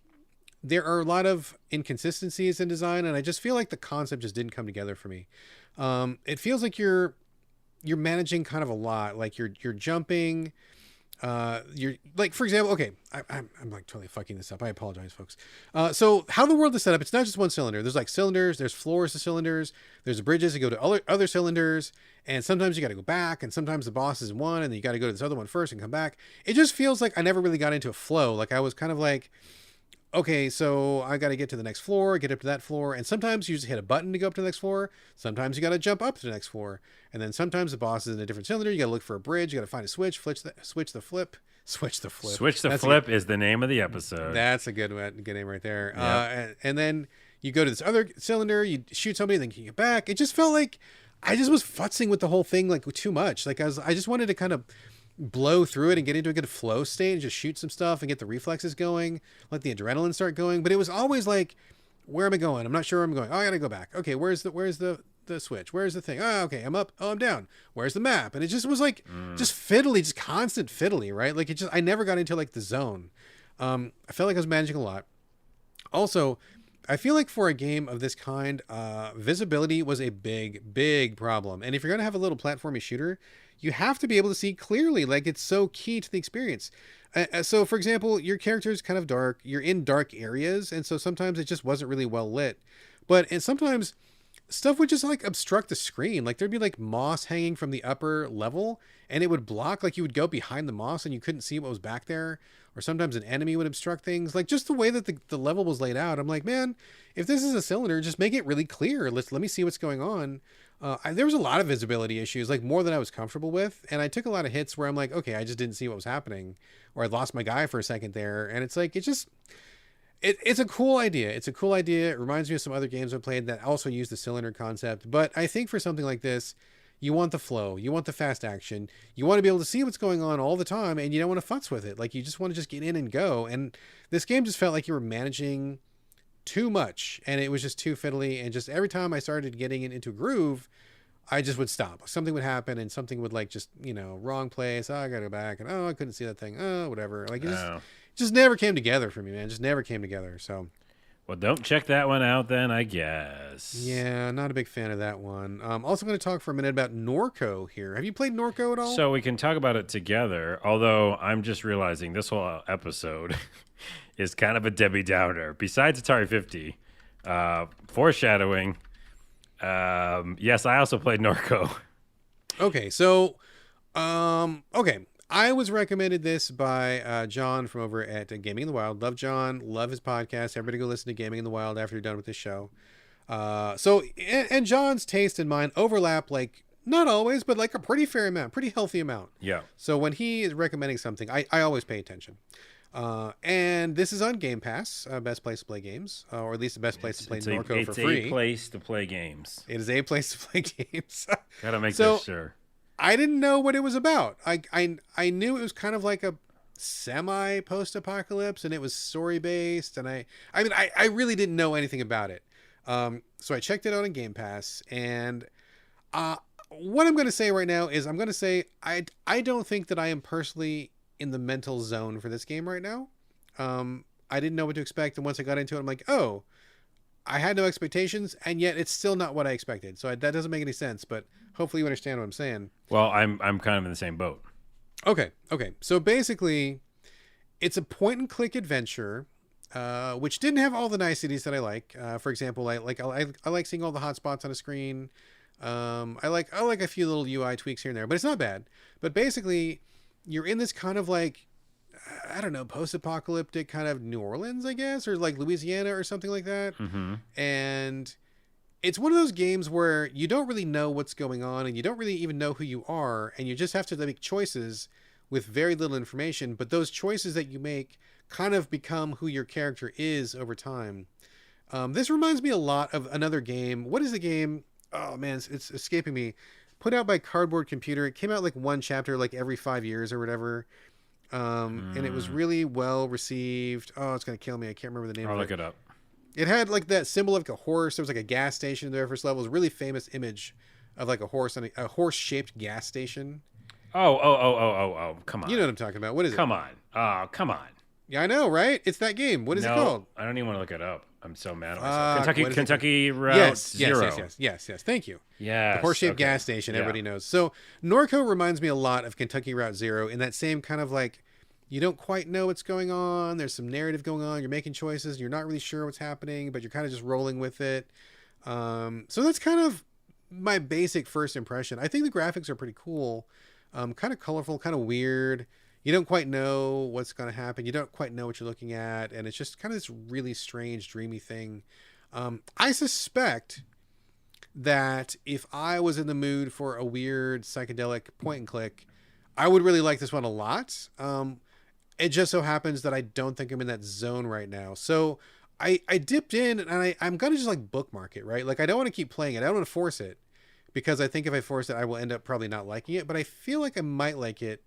there are a lot of inconsistencies in design, and I just feel like the concept just didn't come together for me. It feels like you're managing kind of a lot, like you're jumping. You're like, for example, okay, I'm like totally fucking this up. I apologize, folks. So how the world is set up, it's not just one cylinder. There's like cylinders, there's floors of cylinders, there's bridges that go to other cylinders, and sometimes you got to go back, and sometimes the boss is in one, and then you got to go to this other one first and come back. It just feels like I never really got into a flow. Like I was kind of like, okay, so I got to get to the next floor, get up to that floor, and sometimes you just hit a button to go up to the next floor. Sometimes you got to jump up to the next floor, and then sometimes the boss is in a different cylinder. You got to look for a bridge. You got to find a switch, switch the flip. Switch the Flip is the name of the episode. That's a good name right there. Yep. And then you go to this other cylinder, you shoot somebody, then you get back. It just felt like I just was futzing with the whole thing like too much. Like I just wanted to kind of blow through it and get into a good flow state and just shoot some stuff and get the reflexes going, let the adrenaline start going. But it was always like, where am I going? I'm not sure where I'm going. Oh, I gotta go back. Okay, where's the switch? Where's the thing? Oh, okay, I'm up. Oh, I'm down. Where's the map? And it just was like just fiddly, just constant fiddly, right? Like I never got into like the zone. I felt like I was managing a lot. Also, I feel like for a game of this kind, visibility was a big problem. And if you're gonna have a little platformy shooter, you have to be able to see clearly. Like it's so key to the experience. So for example, your character is kind of dark. You're in dark areas, and so sometimes it just wasn't really well lit. And sometimes stuff would just like obstruct the screen. Like there'd be like moss hanging from the upper level, and it would block. Like you would go behind the moss and you couldn't see what was back there. Or sometimes an enemy would obstruct things. Like just the way that the level was laid out, I'm like, man, if this is a cylinder, just make it really clear. Let me see what's going on. There was a lot of visibility issues, like more than I was comfortable with. And I took a lot of hits where I'm like, okay, I just didn't see what was happening. Or I lost my guy for a second there. And it's like, it's a cool idea. It's a cool idea. It reminds me of some other games I've played that also use the cylinder concept. But I think for something like this, you want the flow. You want the fast action. You want to be able to see what's going on all the time, and you don't want to futz with it. Like, you just want to just get in and go. And this game just felt like you were managing too much, and it was just too fiddly. And just every time I started getting into a groove, I just would stop. Something would happen, and something would, like, just, wrong place. Oh, I got to go back. And, I couldn't see that thing. Oh, whatever. Like, it just never came together for me, man. It just never came together. So... Well, don't check that one out then, I guess. Yeah, not a big fan of that one. Also going to talk for a minute about Norco here. Have you played Norco at all? So we can talk about it together, although I'm just realizing this whole episode is kind of a Debbie Downer. Besides Atari 50, foreshadowing, yes, I also played Norco. Okay, so, okay. I was recommended this by John from over at Gaming in the Wild. Love John. Love his podcast. Everybody go listen to Gaming in the Wild after you're done with this show. And John's taste and mine overlap, like, not always, but like a pretty fair amount, pretty healthy amount. Yeah. So when he is recommending something, I always pay attention. And this is on Game Pass, best place to play games, or at least the best place to play Norco for free. It's a place to play games. It is a place to play games. Gotta make this sure. I didn't know what it was about. I knew it was kind of like a semi post-apocalypse, and it was story based, and I really didn't know anything about it. So I checked it out on Game Pass, and what I'm going to say right now is I'm going to say I don't think that I am personally in the mental zone for this game right now. I didn't know what to expect, and once I got into it, I'm like, oh, I had no expectations, and yet it's still not what I expected. So that doesn't make any sense, but hopefully you understand what I'm saying. Well, I'm kind of in the same boat. Okay. So basically, it's a point-and-click adventure, which didn't have all the niceties that I like. For example, I like seeing all the hotspots on a screen. I like a few little UI tweaks here and there, but it's not bad. But basically, you're in this kind of like, I don't know, post-apocalyptic kind of New Orleans, I guess, or like Louisiana or something like that. Mm-hmm. And it's one of those games where you don't really know what's going on, and you don't really even know who you are, and you just have to make choices with very little information. But those choices that you make kind of become who your character is over time. This reminds me a lot of another game. What is the game? Oh man, it's escaping me. Put out by Cardboard Computer. It came out like one chapter like every 5 years or whatever. And it was really well received. Oh, it's going to kill me. I can't remember the name of it. I'll look it up. It had like that symbol of like a horse. There was like a gas station in the very first level. It was a really famous image of like a horse on a horse-shaped gas station. Oh, come on. You know what I'm talking about. What is it? Come on. Oh, come on. Yeah, I know, right? It's that game. What is it called? I don't even want to look it up. I'm so mad at myself. Fuck, Kentucky Route yes, Zero. yes. Thank you. The Yes. horse-shaped Okay. gas station. Yeah. Everybody knows. So Norco reminds me a lot of Kentucky Route Zero in that same kind of like, you don't quite know what's going on. There's some narrative going on. You're making choices. You're not really sure what's happening, but you're kind of just rolling with it. So that's kind of my basic first impression. I think the graphics are pretty cool. Kind of colorful, kind of weird. You don't quite know what's going to happen. You don't quite know what you're looking at. And it's just kind of this really strange, dreamy thing. I suspect that if I was in the mood for a weird psychedelic point and click, I would really like this one a lot. It just so happens that I don't think I'm in that zone right now. So I dipped in and I'm going to just like bookmark it, right? Like I don't want to keep playing it. I don't want to force it because I think if I force it, I will end up probably not liking it, but I feel like I might like it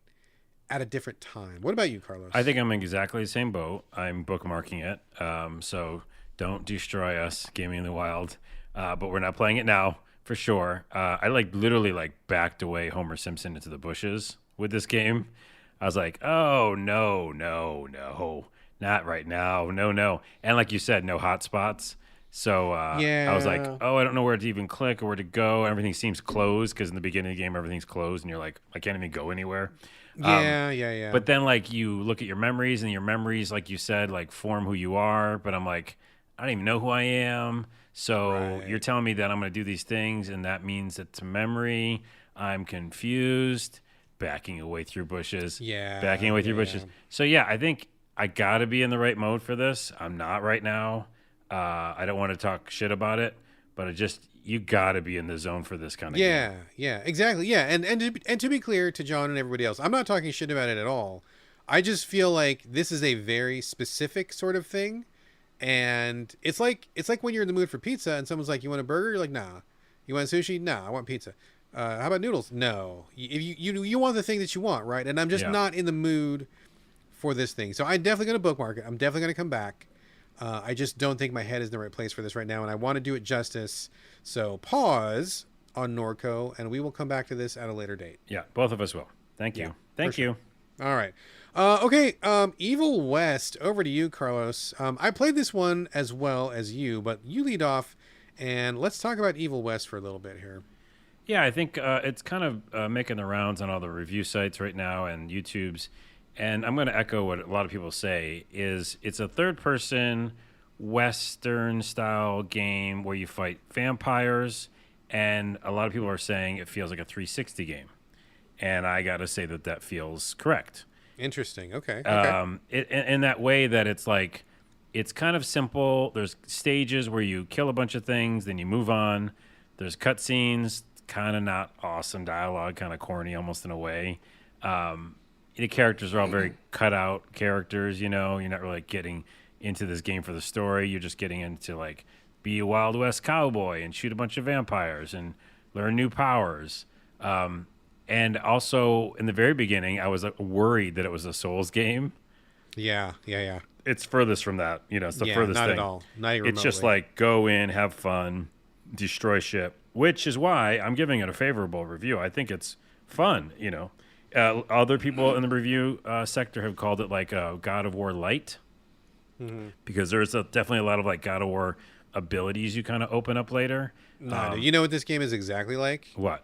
at a different time. What about you, Carlos? I think I'm in exactly the same boat. I'm bookmarking it. So don't destroy us, Gaming in the Wild. But we're not playing it now for sure. I literally backed away Homer Simpson into the bushes with this game. I was like, oh, no, not right now. No. And like you said, no hotspots. So I was like, oh, I don't know where to even click or where to go. Everything seems closed because in the beginning of the game, everything's closed. And you're like, I can't even go anywhere. Yeah. But then you look at your memories and your memories, like you said, form who you are. But I'm like, I don't even know who I am. So you're telling me that I'm going to do these things. And that means it's a memory. I'm confused. Backing away through bushes. Backing away through bushes. So I think I got to be in the right mode for this. I'm not right now. I don't want to talk shit about it, but you got to be in the zone for this kind of game. Yeah, exactly. Yeah, and to be clear to John and everybody else, I'm not talking shit about it at all. I just feel like this is a very specific sort of thing, and it's like when you're in the mood for pizza and someone's like, "You want a burger?" You're like, "Nah." "You want sushi?" "Nah, I want pizza." How about noodles? No. If you want the thing that you want, right? And I'm just not in the mood for this thing, so I'm definitely going to bookmark it. I'm definitely going to come back. I just don't think my head is in the right place for this right now, and I want to do it justice. So pause on Norco, and we will come back to this at a later date. Yeah, both of us will. Thank you. Thank you. Sure. All right. Okay, Evil West, over to you, Carlos. I played this one as well as you, but you lead off, and let's talk about Evil West for a little bit here. Yeah, I think it's kind of making the rounds on all the review sites right now and YouTube's. And I'm going to echo what a lot of people say, is it's a third-person Western-style game where you fight vampires, and a lot of people are saying it feels like a 360 game. And I got to say that feels correct. Interesting. Okay. In that way that it's kind of simple. There's stages where you kill a bunch of things, then you move on. There's cutscenes, kind of not awesome dialogue, kind of corny almost in a way. The characters are all very cut out characters, you're not really getting into this game for the story. You're just getting into be a Wild West cowboy and shoot a bunch of vampires and learn new powers. And also in the very beginning, I was worried that it was a Souls game. Yeah. It's furthest from that. It's the furthest not thing. At all. Not even it's just remotely. Go in, have fun, destroy shit, which is why I'm giving it a favorable review. I think it's fun, Other people in the review sector have called it a God of War light, because there's definitely a lot of God of War abilities you kind of open up later. No, you know what this game is exactly like? What?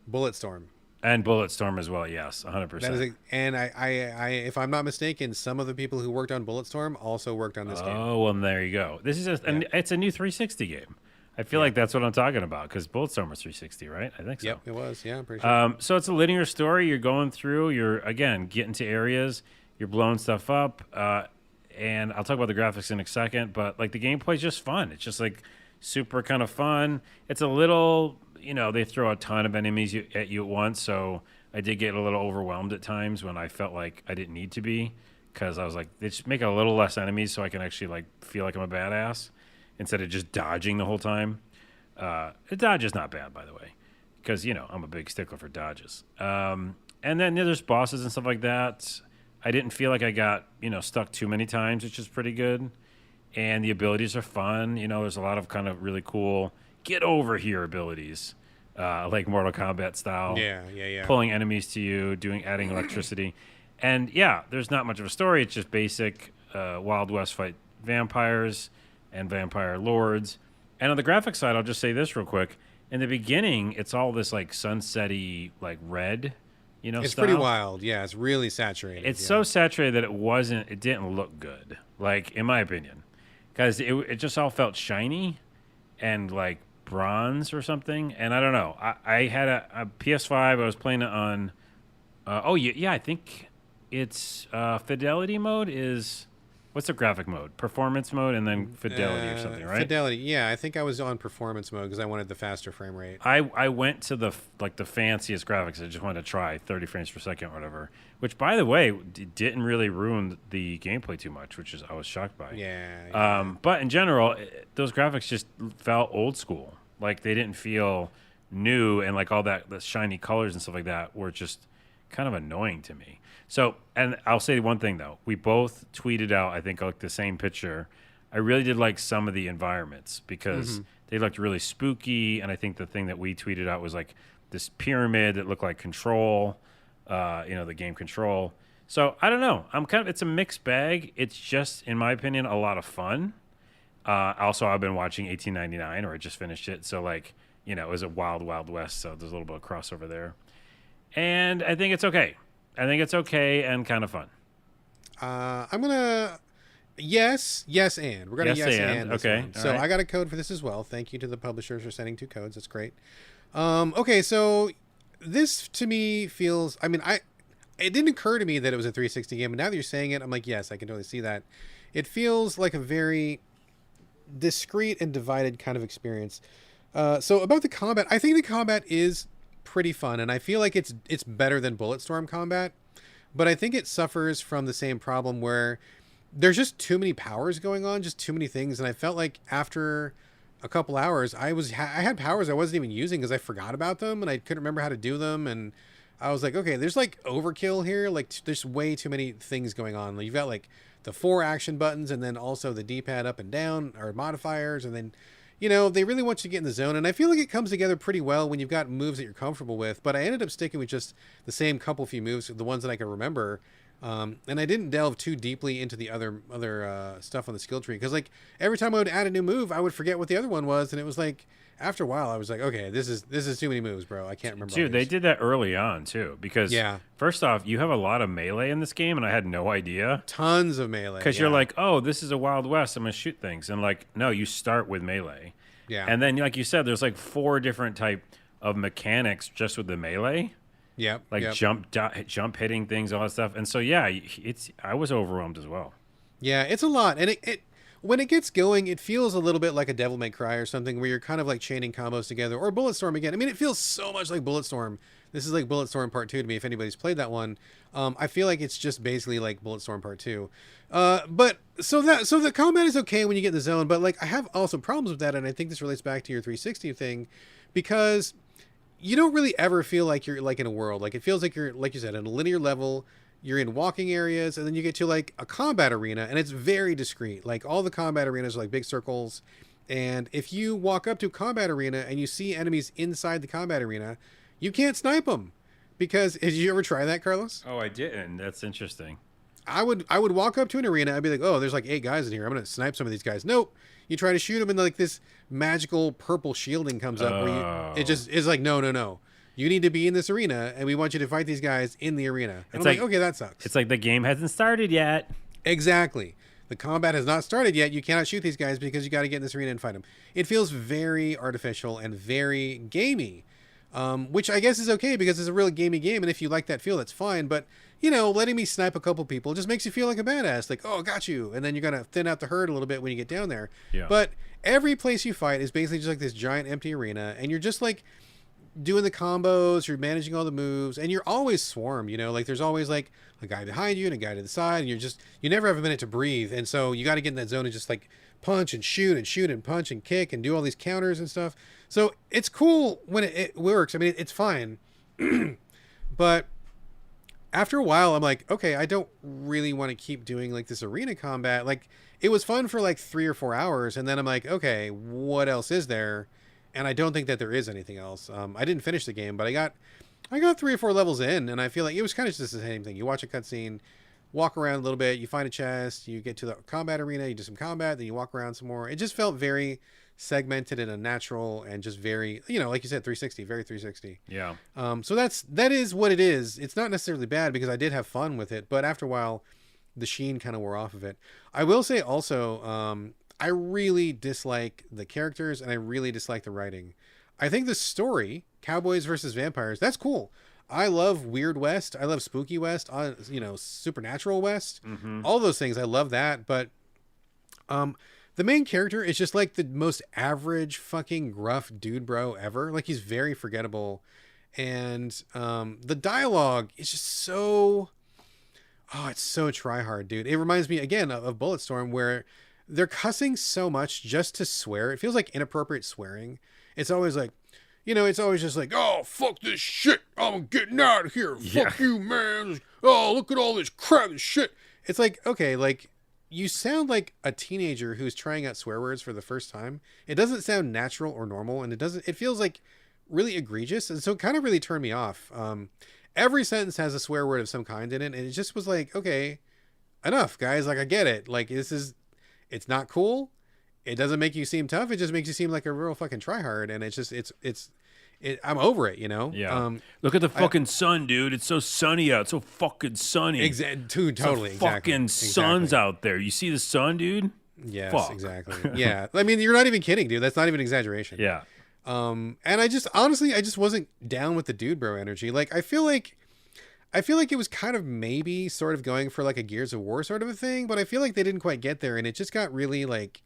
Bulletstorm. And Bulletstorm as well, yes, 100%. That is, and I, if I'm not mistaken, some of the people who worked on Bulletstorm also worked on this game. Oh, well, there you go. This is it's a new 360 game. I feel like that's what I'm talking about, because Bulletstorm was 360, right? I think so. Yep, it was. Yeah, I'm pretty sure. So it's a linear story. You're going through. You're, again, getting to areas. You're blowing stuff up. And I'll talk about the graphics in a second. But, the gameplay is just fun. It's just, super kind of fun. It's a little, they throw a ton of enemies at you at once. So I did get a little overwhelmed at times when I felt like I didn't need to be. Because I was like, they just make a little less enemies so I can actually, feel like I'm a badass, instead of just dodging the whole time. The dodge is not bad, by the way, because, I'm a big stickler for dodges. And then there's bosses and stuff like that. I didn't feel like I got, stuck too many times, which is pretty good. And the abilities are fun. There's a lot of kind of really cool get over here abilities, like Mortal Kombat style. Yeah. Pulling enemies to you, adding electricity. And, there's not much of a story. It's just basic. Wild West fight vampires and vampire lords. And on the graphic side, I'll just say this real quick. In the beginning, it's all this like sunsetty, like red, It's style. pretty wild. Yeah, it's really saturated. It's yeah. so saturated that it didn't look good, like in my opinion, because it just all felt shiny and like bronze or something. And I don't know. I had a PS5. I was playing it on. I think it's fidelity mode is. What's the graphic mode? Performance mode and then fidelity or something, right? Fidelity. Yeah, I think I was on performance mode because I wanted the faster frame rate. I went to the fanciest graphics. I just wanted to try 30 frames per second or whatever. Which, by the way, didn't really ruin the gameplay too much, which is I was shocked by. Yeah. But in general, those graphics just felt old school. Like they didn't feel new, and like all the shiny colors and stuff like that were just kind of annoying to me. So, and I'll say one thing though, we both tweeted out, I think, like the same picture. I really did like some of the environments because they looked really spooky, and I think the thing that we tweeted out was like this pyramid that looked like Control, the game Control. So I don't know. It's a mixed bag. It's just, in my opinion, a lot of fun. Also, I've been watching 1899, or I just finished it. So like, it was a Wild Wild West. So there's a little bit of crossover there. And I think it's okay. I think it's okay and kind of fun. I'm gonna yes, and we're gonna Yes, and this okay. one. So right. I got a code for this as well. Thank you to the publishers for sending 2 codes. That's great. Okay, so this to me feels. I mean, it didn't occur to me that it was a 360 game, but now that you're saying it, I'm like, yes, I can totally see that. It feels like a very discrete and divided kind of experience. So about the combat, I think the combat is pretty fun, and I feel like it's better than Bulletstorm combat, but I think it suffers from the same problem where there's just too many powers going on, just too many things, and I felt like after a couple hours I had powers I wasn't even using because I forgot about them and I couldn't remember how to do them, and I was like, okay, there's like overkill here, like there's way too many things going on. Like, you've got like the 4 action buttons and then also the D-pad up and down or modifiers, and then they really want you to get in the zone, and I feel like it comes together pretty well when you've got moves that you're comfortable with, but I ended up sticking with just the same few moves, the ones that I can remember, and I didn't delve too deeply into the other stuff on the skill tree, because like every time I would add a new move, I would forget what the other one was, and it was like, after a while, I was like, okay, this is too many moves, bro. I can't remember. Dude, they did that early on, too. Because, first off, you have a lot of melee in this game, and I had no idea. Tons of melee. Because you're like, oh, this is a Wild West. I'm going to shoot things. And, like, no, you start with melee. Yeah. And then, like you said, there's, like, 4 different type of mechanics just with the melee. Yep. Like, jump hitting things, all that stuff. And so, yeah, I was overwhelmed as well. Yeah, it's a lot. And it when it gets going, it feels a little bit like a Devil May Cry or something, where you're kind of like chaining combos together, or Bulletstorm again. I mean, it feels so much like Bulletstorm. This is like Bulletstorm Part 2 to me, if anybody's played that one. I feel like it's just basically like Bulletstorm Part 2. But so the combat is okay when you get in the zone, but like I have also problems with that, and I think this relates back to your 360 thing, because you don't really ever feel like you're like in a world. Like, it feels like you're, like you said, in a linear level. You're in walking areas, and then you get to like a combat arena, and it's very discreet. Like, all the combat arenas are like big circles, and if you walk up to a combat arena and you see enemies inside the combat arena, you can't snipe them, because did you ever try that, Carlos? Oh, I didn't. That's interesting. I would walk up to an arena, I'd be like, oh, there's like 8 guys in here, I'm gonna snipe some of these guys. Nope. You try to shoot them, and like this magical purple shielding comes up where it just is like, no. You need to be in this arena, and we want you to fight these guys in the arena. And I'm like, okay, that sucks. It's like the game hasn't started yet. Exactly. The combat has not started yet. You cannot shoot these guys because you got to get in this arena and fight them. It feels very artificial and very gamey, which I guess is okay because it's a really gamey game, and if you like that feel, that's fine. But, letting me snipe a couple people just makes you feel like a badass. Like, oh, got you. And then you're going to thin out the herd a little bit when you get down there. Yeah. But every place you fight is basically just like this giant empty arena, and you're just like doing the combos, you're managing all the moves, and you're always swarmed, like there's always like a guy behind you and a guy to the side, and you never have a minute to breathe, and so you got to get in that zone and just like punch and shoot and punch and kick and do all these counters and stuff. So it's cool when it works. I mean, it's fine. But after a while, I'm like, okay, I don't really want to keep doing like this arena combat. Like, it was fun for like 3 or 4 hours, and then I'm like, okay, what else is there? And I don't think that there is anything else. I didn't finish the game, but I got 3 or 4 levels in, and I feel like it was kind of just the same thing. You watch a cutscene, walk around a little bit, you find a chest, you get to the combat arena, you do some combat, then you walk around some more. It just felt very segmented and unnatural, and just very, like you said, 360, very 360. Yeah. So that is what it is. It's not necessarily bad because I did have fun with it, but after a while, the sheen kind of wore off of it. I will say also, I really dislike the characters and I really dislike the writing. I think the story, Cowboys versus Vampires, that's cool. I love Weird West. I love Spooky West. Supernatural West. Mm-hmm. All those things. I love that. But the main character is just like the most average fucking gruff dude bro ever. Like, he's very forgettable. And the dialogue is just so... Oh, it's so try hard, dude. It reminds me, again, of Bulletstorm, where they're cussing so much just to swear. It feels like inappropriate swearing. It's always like, it's always just like, oh, fuck this shit. I'm getting out of here. Fuck you, man. Oh, look at all this crap and shit. It's like, okay, like, you sound like a teenager who's trying out swear words for the first time. It doesn't sound natural or normal, and it feels like really egregious. And so it kind of really turned me off. Every sentence has a swear word of some kind in it, and it just was like, okay, enough, guys. Like, I get it. Like, it's not cool. It doesn't make you seem tough. It just makes you seem like a real fucking tryhard, and it's just, I'm over it, Yeah. Look at the fucking sun, dude. It's so sunny out. It's so fucking sunny. Totally. Fucking sun's out there. You see the sun, dude? Yes, Fuck. exactly. Yeah. I mean, you're not even kidding, dude. That's not even exaggeration. Yeah. And I just wasn't down with the dude bro energy. Like, I feel like it was kind of maybe sort of going for like a Gears of War sort of a thing, but I feel like they didn't quite get there, and it just got really like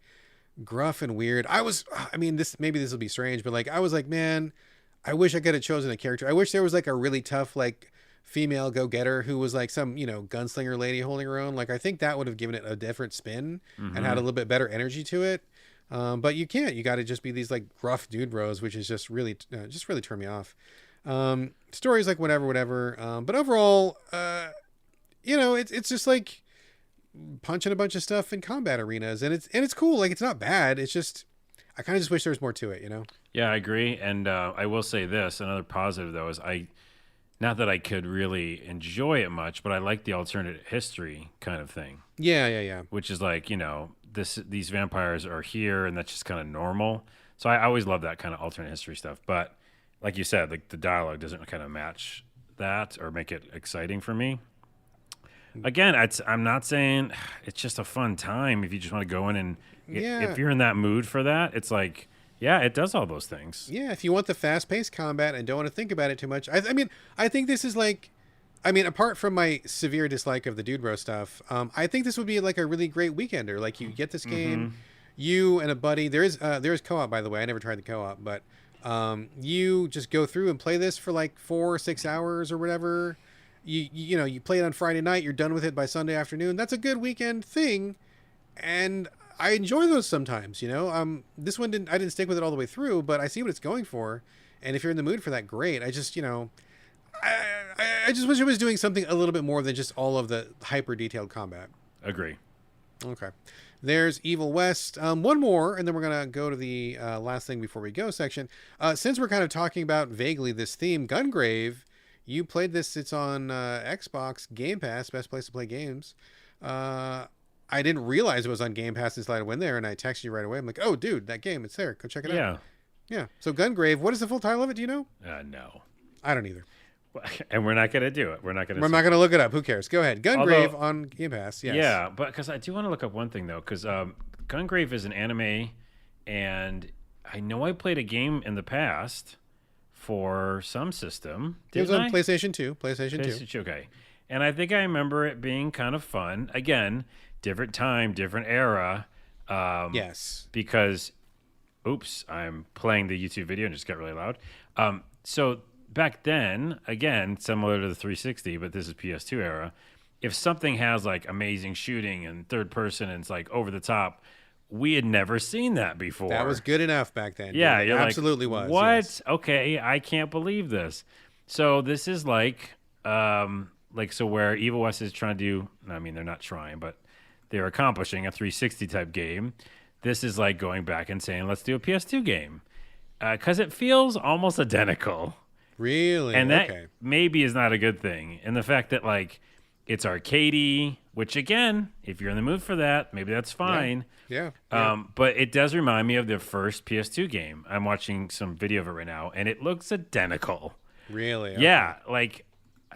gruff and weird. This will be strange, but like, I was like, man, I wish I could have chosen a character. I wish there was like a really tough, like, female go-getter who was like some, gunslinger lady holding her own. Like, I think that would have given it a different spin and had a little bit better energy to it. But you can't. You got to just be these like gruff dude bros, which is just really turned me off. Stories like whatever. But overall, it's just like punching a bunch of stuff in combat arenas, and it's cool. Like, it's not bad. It's just, I kind of just wish there was more to it, Yeah, I agree. And I will say this, another positive though, is not that I could really enjoy it much, but I like the alternate history kind of thing. Yeah. Which is like, these vampires are here, and that's just kind of normal. So I always love that kind of alternate history stuff. But like you said, like, the dialogue doesn't kind of match that or make it exciting for me. Again, I'm not saying it's just a fun time if you just want to go in and if you're in that mood for that. It's like, yeah, it does all those things. Yeah, if you want the fast-paced combat and don't want to think about it too much. I think this is like, apart from my severe dislike of the dude bro stuff, I think this would be like a really great weekender. Like, you get this game, you and a buddy. There is co-op, by the way. I never tried the co-op, but you just go through and play this for like 4 or 6 hours or whatever. You play it on Friday night. You're done with it by Sunday afternoon. That's a good weekend thing, and I enjoy those sometimes. This one I didn't stick with it all the way through, but I see what it's going for, and if you're in the mood for that, great. I just I just wish it was doing something a little bit more than just all of the hyper detailed combat. Agree. Okay. There's Evil West. One more, and then we're going to go to the last thing before we go section. Since we're kind of talking about vaguely this theme, Gungrave, you played this. It's on Xbox Game Pass, best place to play games. I didn't realize it was on Game Pass until I went there, and I texted you right away. I'm like, oh, dude, that game, it's there. Go check it out. Yeah. So Gungrave, what is the full title of it? Do you know? No. I don't either. And we're not going to do it. We're not going to look it up. Who cares? Go ahead. Gungrave on Game Pass. Yes. Yeah, but because I do want to look up one thing, though, because Gungrave is an anime, and I know I played a game in the past for some system. It was on PlayStation 2. PlayStation 2. Okay. And I think I remember it being kind of fun. Again, different time, different era. Yes. Because, oops, I'm playing the YouTube video and it just got really loud. So back then, again, similar to the 360, but this is PS2 era, if something has like amazing shooting and third person and it's like over the top, we had never seen that before. That was good enough back then. Yeah, it absolutely was. What? Yes. Okay, I can't believe this. So this is like so where Evil West is trying to do, I mean, they're not trying, but they're accomplishing a 360 type game. This is like going back and saying, let's do a PS2 game. Because it feels almost identical. Really? And that maybe is not a good thing. And the fact that like It's arcadey, which again, if you're in the mood for that, maybe that's fine. Yeah. But it does remind me of the first PS2 game. I'm watching some video of it right now, and it looks identical. Really? Yeah, like,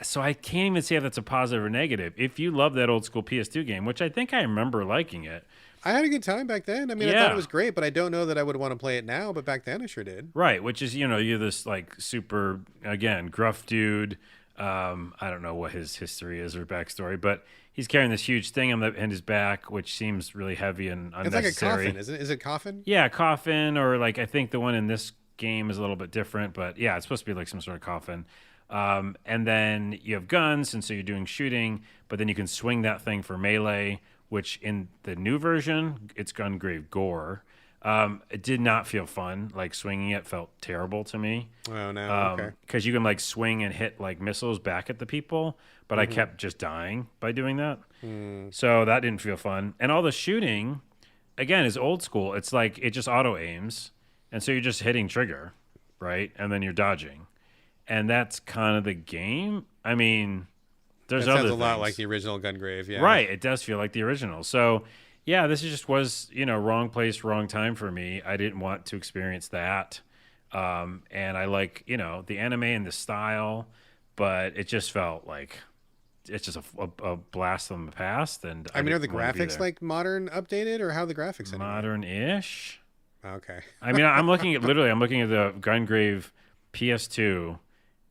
so I can't even say if that's a positive or negative. If you love that old school PS2 game, which I think I remember liking it. I had a good time back then. I mean, I Yeah. thought it was great, but I don't know that I would want to play it now. But back then, I sure did. Right, which is, you're this like super, again, gruff dude. I don't know what his history is or backstory, but he's carrying this huge thing in his back, which seems really heavy and unnecessary. It's like a coffin, isn't it? Is it coffin? Yeah, coffin, or like I think the one in this game is a little bit different, but yeah, it's supposed to be like some sort of coffin. And then you have guns, and so you're doing shooting, but then you can swing that thing for melee, which in the new version, it's Gungrave G.O.R.E. It did not feel fun. Like swinging it felt terrible to me. Oh no. Okay. Because you can like swing and hit like missiles back at the people, but I kept just dying by doing that. So that didn't feel fun. And all the shooting, again, is old school. It's like it just auto aims, and so you're just hitting trigger, right? And then you're dodging, and that's kind of the game. I mean, there's That other sounds a things. lot like the original Gungrave. Yeah. Right. It does feel like the original. So, yeah, this just was, wrong place, wrong time for me. I didn't want to experience that. And I like, the anime and the style, but it just felt like it's just a blast from the past. And I mean, are the didn't wanna be graphics there. like modern updated, or how are the graphics anyway? Modern-ish? Okay. I mean, I'm looking at the Gungrave PS2,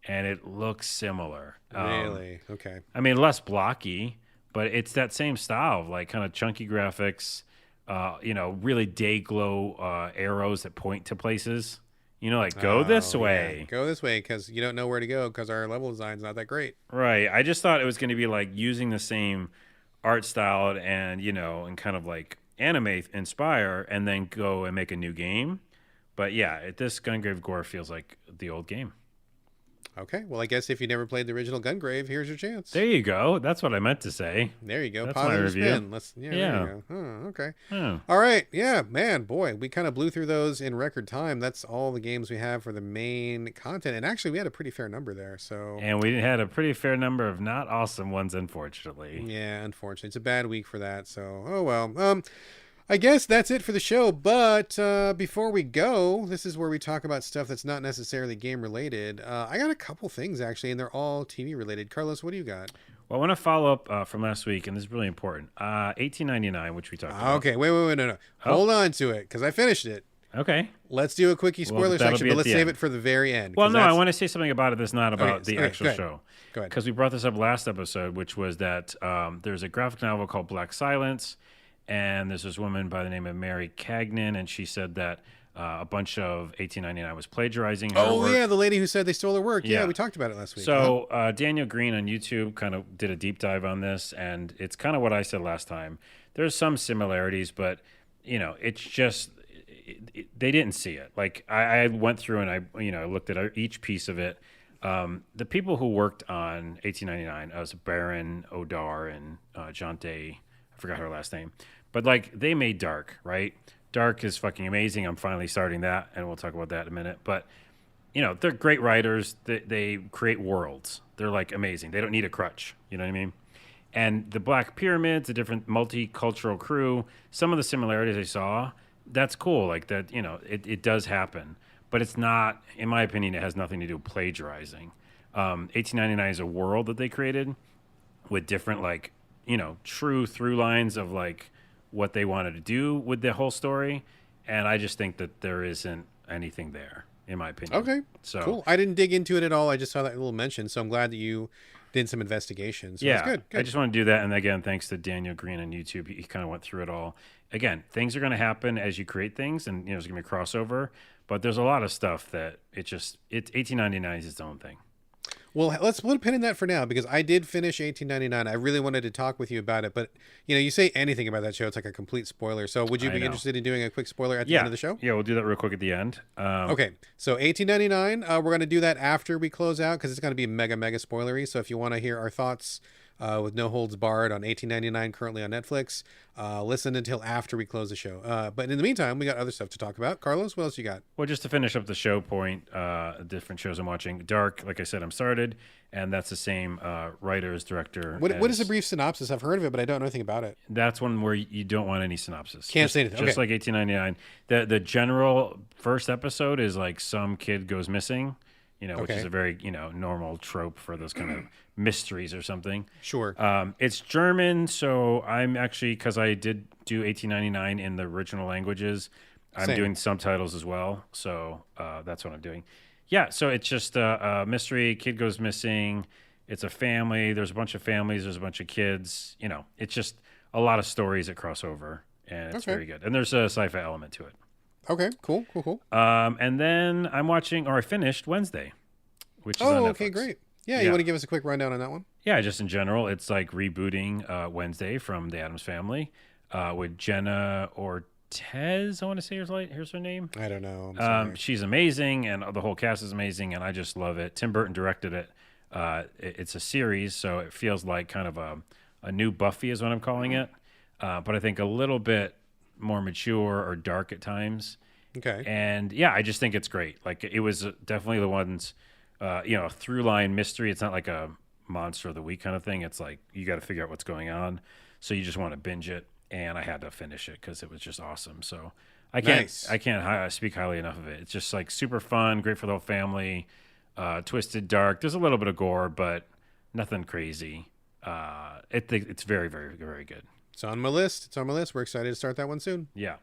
and it looks similar. Really? Okay. I mean, less blocky, but it's that same style of like kind of chunky graphics, really day glow arrows that point to places. Like go this Oh, way. yeah. Go this way because you don't know where to go because our level design's not that great. Right. I just thought it was going to be like using the same art style and, and kind of like anime inspire and then go and make a new game. But yeah, this Gungrave G.O.R.E. feels like the old game. Okay. Well, I guess if you never played the original Gungrave, here's your chance. There you go. That's what I meant to say. There you go. That's my Positive review. spin. There you go. Oh, okay. Oh. All right. Yeah, man, boy, we kind of blew through those in record time. That's all the games we have for the main content. And actually, we had a pretty fair number there. So And we had a pretty fair number of not awesome ones, unfortunately. yeah, unfortunately, it's a bad week for that. So oh well. I guess that's it for the show. But before we go, this is where we talk about stuff that's not necessarily game related. I got a couple things actually, and they're all TV related. Carlos, what do you got? Well, I want to follow up from last week, and this is really important. 1899, which we talked about. Okay, wait, no. Oh. Hold on to it because I finished it. Okay. Let's do a quickie spoiler that'll section, be but at let's the save end. it for the very end. Well, 'cause no, I that's- want to say something about it that's not about the actual go ahead. show. Go ahead. Because we brought this up last episode, which was that there's a graphic novel called Black Silence, and there's this woman by the name of Mary Cagnan, and she said that a bunch of 1899 was plagiarizing her Oh work. yeah, the lady who said they stole her work. Yeah, Yeah. we talked about it last week. So Daniel Green on YouTube kind of did a deep dive on this, and it's kind of what I said last time. There's some similarities, but it's just they didn't see it. Like I went through and I looked at each piece of it. The people who worked on 1899 was Baron Odar and Jonte. I forgot her last name, but like they made Dark, right? Dark is fucking amazing. I'm finally starting that, and we'll talk about that in a minute. But they're great writers. They create worlds. They're like amazing. They don't need a crutch. You know what I mean? And the Black Pyramids, a different multicultural crew. Some of the similarities I saw, that's cool. Like that, it does happen. But it's not, in my opinion, it has nothing to do with plagiarizing. 1899 is a world that they created with different true through lines of like what they wanted to do with the whole story, and I just think that there isn't anything there, in my opinion. Okay, so cool. I didn't dig into it at all. I just saw that little mention, so I'm glad that you did some investigation. So yeah, that's good. I just want to do that, and again, thanks to Daniel Green on YouTube, he kind of went through it all. Again, things are going to happen as you create things, and there's going to be a crossover, but there's a lot of stuff that it's 1899 is its own thing. Well, let's put a pin in that for now because I did finish 1899. I really wanted to talk with you about it, but you say anything about that show, it's like a complete spoiler. So would you be interested in doing a quick spoiler at the end of the show? Yeah, we'll do that real quick at the end. Okay, so 1899, we're going to do that after we close out because it's going to be mega spoilery. So if you want to hear our thoughts with No Holds Barred on $18.99 currently on Netflix. Listen until after we close the show. But in the meantime, we got other stuff to talk about. Carlos, what else you got? Well, just to finish up the show point, different shows I'm watching. Dark, like I said, I'm started, and that's the same writers, director. What is the brief synopsis? I've heard of it, but I don't know anything about it. That's one where you don't want any synopsis. Can't say anything. Just Okay. like 1899. The general first episode is like some kid goes missing, which Okay. is a very, normal trope for those kind of mysteries or something. Sure. It's German, so I'm actually, because I did do 1899 in the original languages, I'm Same. doing subtitles as well. So that's what I'm doing. Yeah, so it's just a mystery. Kid goes missing. It's a family. There's a bunch of families. There's a bunch of kids. It's just a lot of stories that cross over, and it's Okay. very good. And there's a sci-fi element to it. Okay. Cool. And then I'm watching, or I finished Wednesday, which is on Netflix. Okay, great. Yeah, you Yeah. want to give us a quick rundown on that one? Yeah, just in general, it's like rebooting Wednesday from the Addams Family with Jenna Ortez. I want to say here's her name. I don't know. I'm sorry. She's amazing, and the whole cast is amazing, and I just love it. Tim Burton directed it. It's a series, so it feels like kind of a new Buffy is what I'm calling it, but I think a little bit more mature or dark at times. Okay. And yeah, I just think it's great. Like it was definitely the ones, through line mystery. It's not like a monster of the week kind of thing. It's like you got to figure out what's going on, so you just want to binge it. And I had to finish it because it was just awesome. So I can't speak highly enough of it. It's just like super fun, great for the whole family. Twisted, dark. There's a little bit of gore, but nothing crazy. It's very, very, very good. It's on my list. We're excited to start that one soon. Yeah,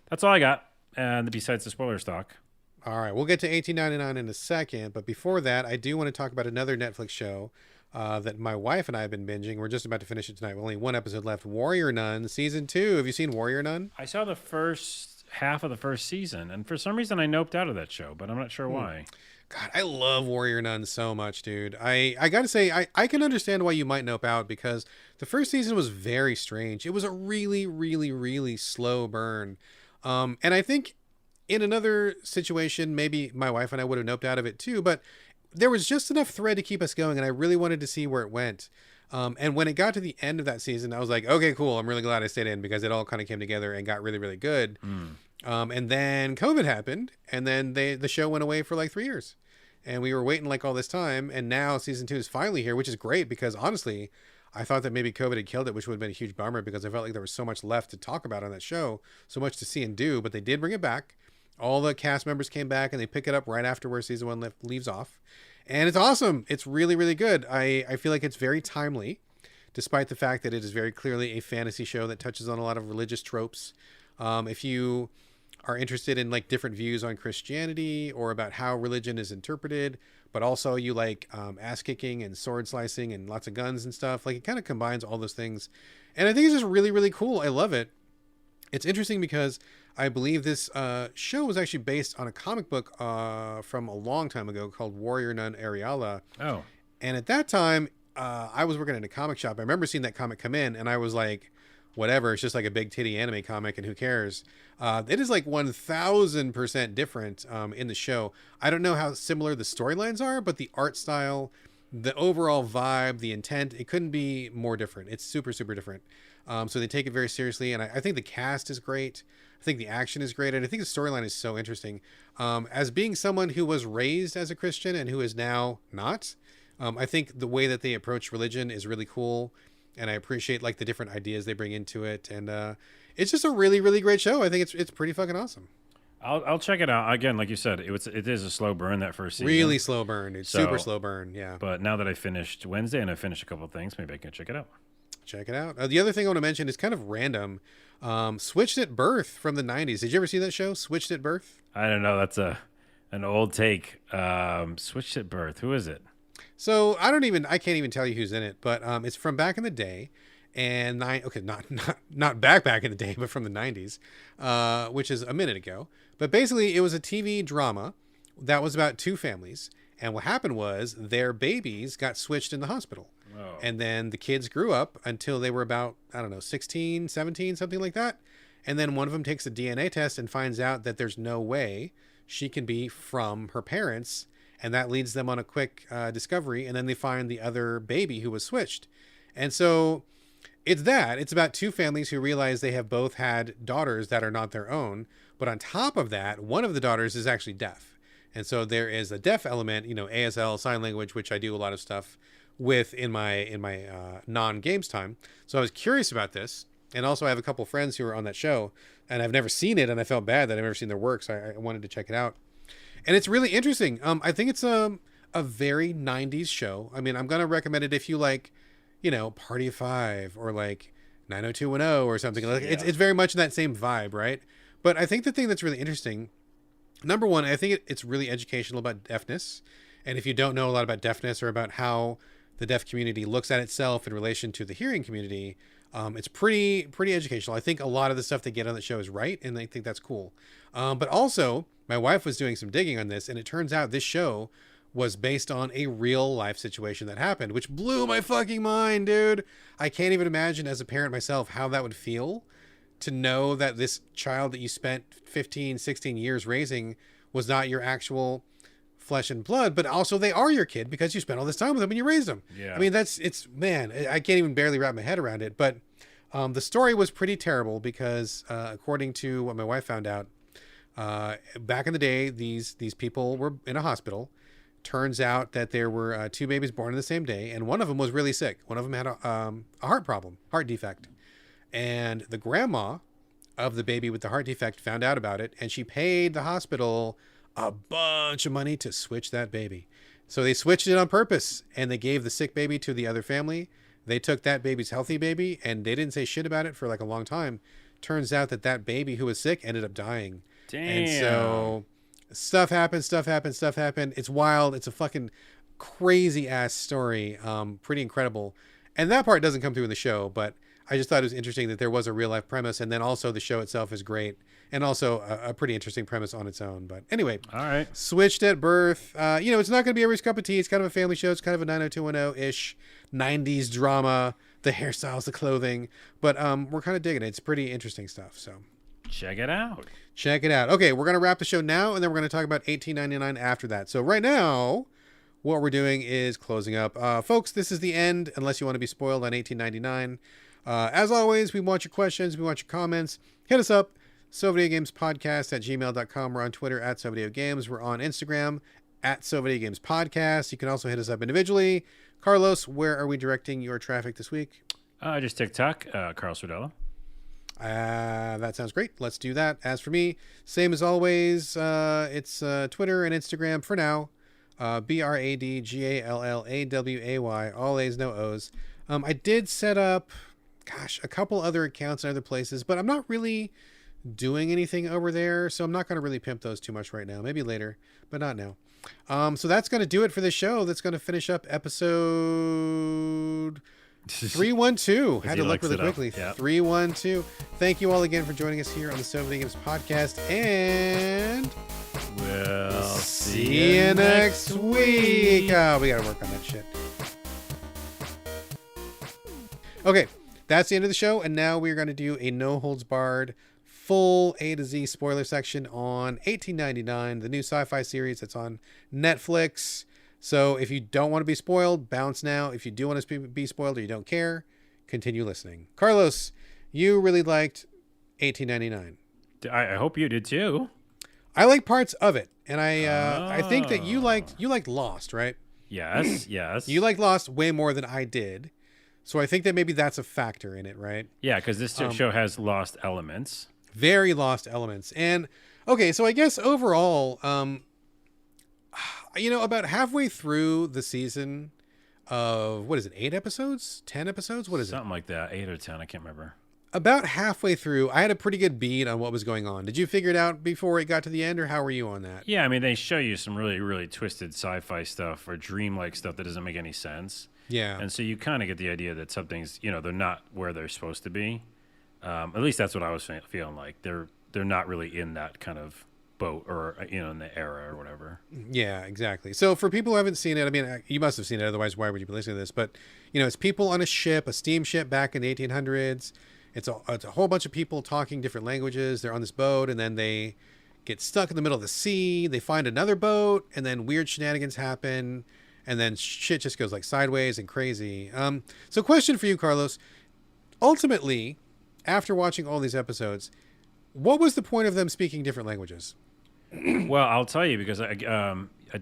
that's all I got. And besides the spoiler stock. All right, we'll get to 1899 in a second, but before that, I do want to talk about another Netflix show that my wife and I have been binging. We're just about to finish it tonight. Only one episode left. Warrior Nun, season 2. Have you seen Warrior Nun? I saw the first half of the first season, and for some reason I noped out of that show, but I'm not sure why. God, I love Warrior Nun so much, dude. I got to say, I can understand why you might nope out because the first season was very strange. It was a really, really, really slow burn. And I think in another situation, maybe my wife and I would have noped out of it too, but there was just enough thread to keep us going, and I really wanted to see where it went. And when it got to the end of that season, I was like, okay, cool. I'm really glad I stayed in because it all kind of came together and got really, really good. And then COVID happened, and then the show went away for like 3 years. And we were waiting like all this time, and now season 2 is finally here, which is great because honestly, I thought that maybe COVID had killed it, which would have been a huge bummer because I felt like there was so much left to talk about on that show, so much to see and do, but they did bring it back. All the cast members came back, and they pick it up right after where season 1 leaves off. And it's awesome. It's really, really good. I feel like it's very timely, despite the fact that it is very clearly a fantasy show that touches on a lot of religious tropes. If you are interested in like different views on Christianity or about how religion is interpreted, but also you like ass kicking and sword slicing and lots of guns and stuff, like it kind of combines all those things. And I think it's just really, really cool. I love it. It's interesting because I believe this show was actually based on a comic book from a long time ago called Warrior Nun Ariala. Oh. And at that time, I was working in a comic shop. I remember seeing that comic come in, and I was like, whatever, it's just like a big titty anime comic, and who cares? It is like 1,000% different in the show. I don't know how similar the storylines are, but the art style, the overall vibe, the intent, it couldn't be more different. It's super, super different. So they take it very seriously, and I think the cast is great. I think the action is great, and I think the storyline is so interesting. As being someone who was raised as a Christian and who is now not, I think the way that they approach religion is really cool, and I appreciate like the different ideas they bring into it, and it's just a really, really great show. I think it's pretty fucking awesome. I'll check it out. Again, like you said, it is a slow burn that first season. Really slow burn, dude. So, Super slow burn, yeah. But now that I finished Wednesday and I finished a couple of things, maybe I can check it out. Check it out. The other thing I want to mention is kind of random. Switched at Birth from the 90s. Did you ever see that show, Switched at Birth? I don't know. That's an old take. Switched at Birth. Who is it? So I can't even tell you who's in it, but it's from back in the day, and not back in the day, but from the 90s, which is a minute ago. But basically, it was a TV drama that was about two families, and what happened was their babies got switched in the hospital. Oh. And then the kids grew up until they were about, 16, 17, something like that. And then one of them takes a DNA test and finds out that there's no way she can be from her parents. And that leads them on a quick discovery. And then they find the other baby who was switched. And so it's about two families who realize they have both had daughters that are not their own. But on top of that, one of the daughters is actually deaf. And so there is a deaf element, ASL, sign language, which I do a lot of stuff with in my non-games time. So I was curious about this. And also I have a couple friends who are on that show, and I've never seen it, and I felt bad that I've never seen their work, so I wanted to check it out. And it's really interesting. I think it's a very 90s show. I mean, I'm going to recommend it if you like, Party of Five or like 90210 or something. Like Yeah. it's very much in that same vibe, right? But I think the thing that's really interesting, number one, I think it's really educational about deafness. And if you don't know a lot about deafness or about how the deaf community looks at itself in relation to the hearing community, it's pretty educational. I think a lot of the stuff they get on the show is right, and I think that's cool. But also, my wife was doing some digging on this, and it turns out this show was based on a real life situation that happened, which blew my fucking mind, dude. I can't even imagine as a parent myself how that would feel to know that this child that you spent 15, 16 years raising was not your actual flesh and blood, but also they are your kid because you spent all this time with them and you raised them. Yeah. I mean, man, I can't even barely wrap my head around it. But the story was pretty terrible because according to what my wife found out, back in the day, these people were in a hospital. Turns out that there were two babies born on the same day, and one of them was really sick. One of them had a heart problem, heart defect. And the grandma of the baby with the heart defect found out about it, and she paid the hospital a bunch of money to switch that baby. So they switched it on purpose, and they gave the sick baby to the other family. They took that baby's healthy baby, and they didn't say shit about it for like a long time. Turns out that baby who was sick ended up dying. Damn. And so stuff happened. It's wild. It's a fucking crazy ass story. Pretty incredible. And that part doesn't come through in the show, but I just thought it was interesting that there was a real life premise, and then also the show itself is great, and also a pretty interesting premise on its own. But anyway, All right. switched at birth. It's not going to be everybody's cup of tea. It's kind of a family show. It's kind of a 90210-ish 90s drama, the hairstyles, the clothing, but we're kind of digging it. It's pretty interesting stuff. So Check it out. check it out. Okay, we're going to wrap the show now, and then we're going to talk about 1899 after that. So right now, what we're doing is closing up. Folks, this is the end, unless you want to be spoiled on 1899. As always, we want your questions. We want your comments. Hit us up. SoVideoGamesPodcast@gmail.com. We're on Twitter @SoVideoGames. We're on Instagram @SoVideoGamesPodcast. You can also hit us up individually. Carlos, where are we directing your traffic this week? Just TikTok, Carl Sordella. That sounds great. Let's do that. As for me, same as always, it's Twitter and Instagram for now. BradGallaway, all A's, no O's. I did set up, a couple other accounts in other places, but I'm not really doing anything over there, so I'm not going to really pimp those too much right now. Maybe later, but not now. So that's going to do it for the show. That's going to finish up episode 312. Had to look really quickly. Yep. 312. Thank you all again for joining us here on the So Video Games podcast, and We'll see you next week. Oh, we got to work on that shit. Okay, that's the end of the show, and now we're going to do a no holds barred full A to Z spoiler section on 1899, the new sci-fi series that's on Netflix. So if you don't want to be spoiled, bounce now. If you do want to be spoiled or you don't care, continue listening. Carlos, you really liked 1899. I hope you did too. I like parts of it, and I think that you liked Lost, right? Yes, yes. You liked Lost way more than I did. So I think that maybe that's a factor in it, right? Yeah, because this show has lost elements. Very lost elements. And okay, so I guess overall, about halfway through the season of, 8 episodes? 10 episodes? What is Something like that. 8 or 10, I can't remember. About halfway through, I had a pretty good beat on what was going on. Did you figure it out before it got to the end, or how were you on that? Yeah, I mean, they show you some really, really twisted sci-fi stuff or dreamlike stuff that doesn't make any sense. Yeah. And so you kind of get the idea that something's, they're not where they're supposed to be. At least that's what I was feeling like. They're not really in that kind of boat or, in the era or whatever. Yeah, exactly. So for people who haven't seen it, I mean, you must have seen it. Otherwise, why would you be listening to this? But, it's people on a ship, a steamship back in the 1800s. It's a whole bunch of people talking different languages. They're on this boat, and then they get stuck in the middle of the sea. They find another boat, and then weird shenanigans happen. and then shit just goes like sideways and crazy. So question for you, Carlos. Ultimately, after watching all these episodes, what was the point of them speaking different languages? Well, I'll tell you because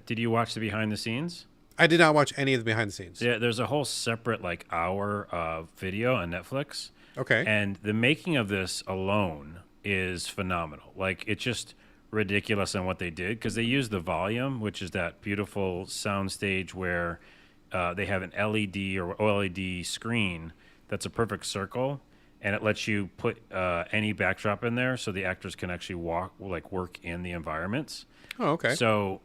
did you watch the behind the scenes? I did not watch any of the behind the scenes. Yeah, there's a whole separate like hour of video on Netflix. Okay. And the making of this alone is phenomenal. Like, it's just ridiculous on what they did because they used the volume, which is that beautiful soundstage where they have an LED or OLED screen that's a perfect circle, and it lets you put any backdrop in there so the actors can actually work in the environments. Oh, okay. So,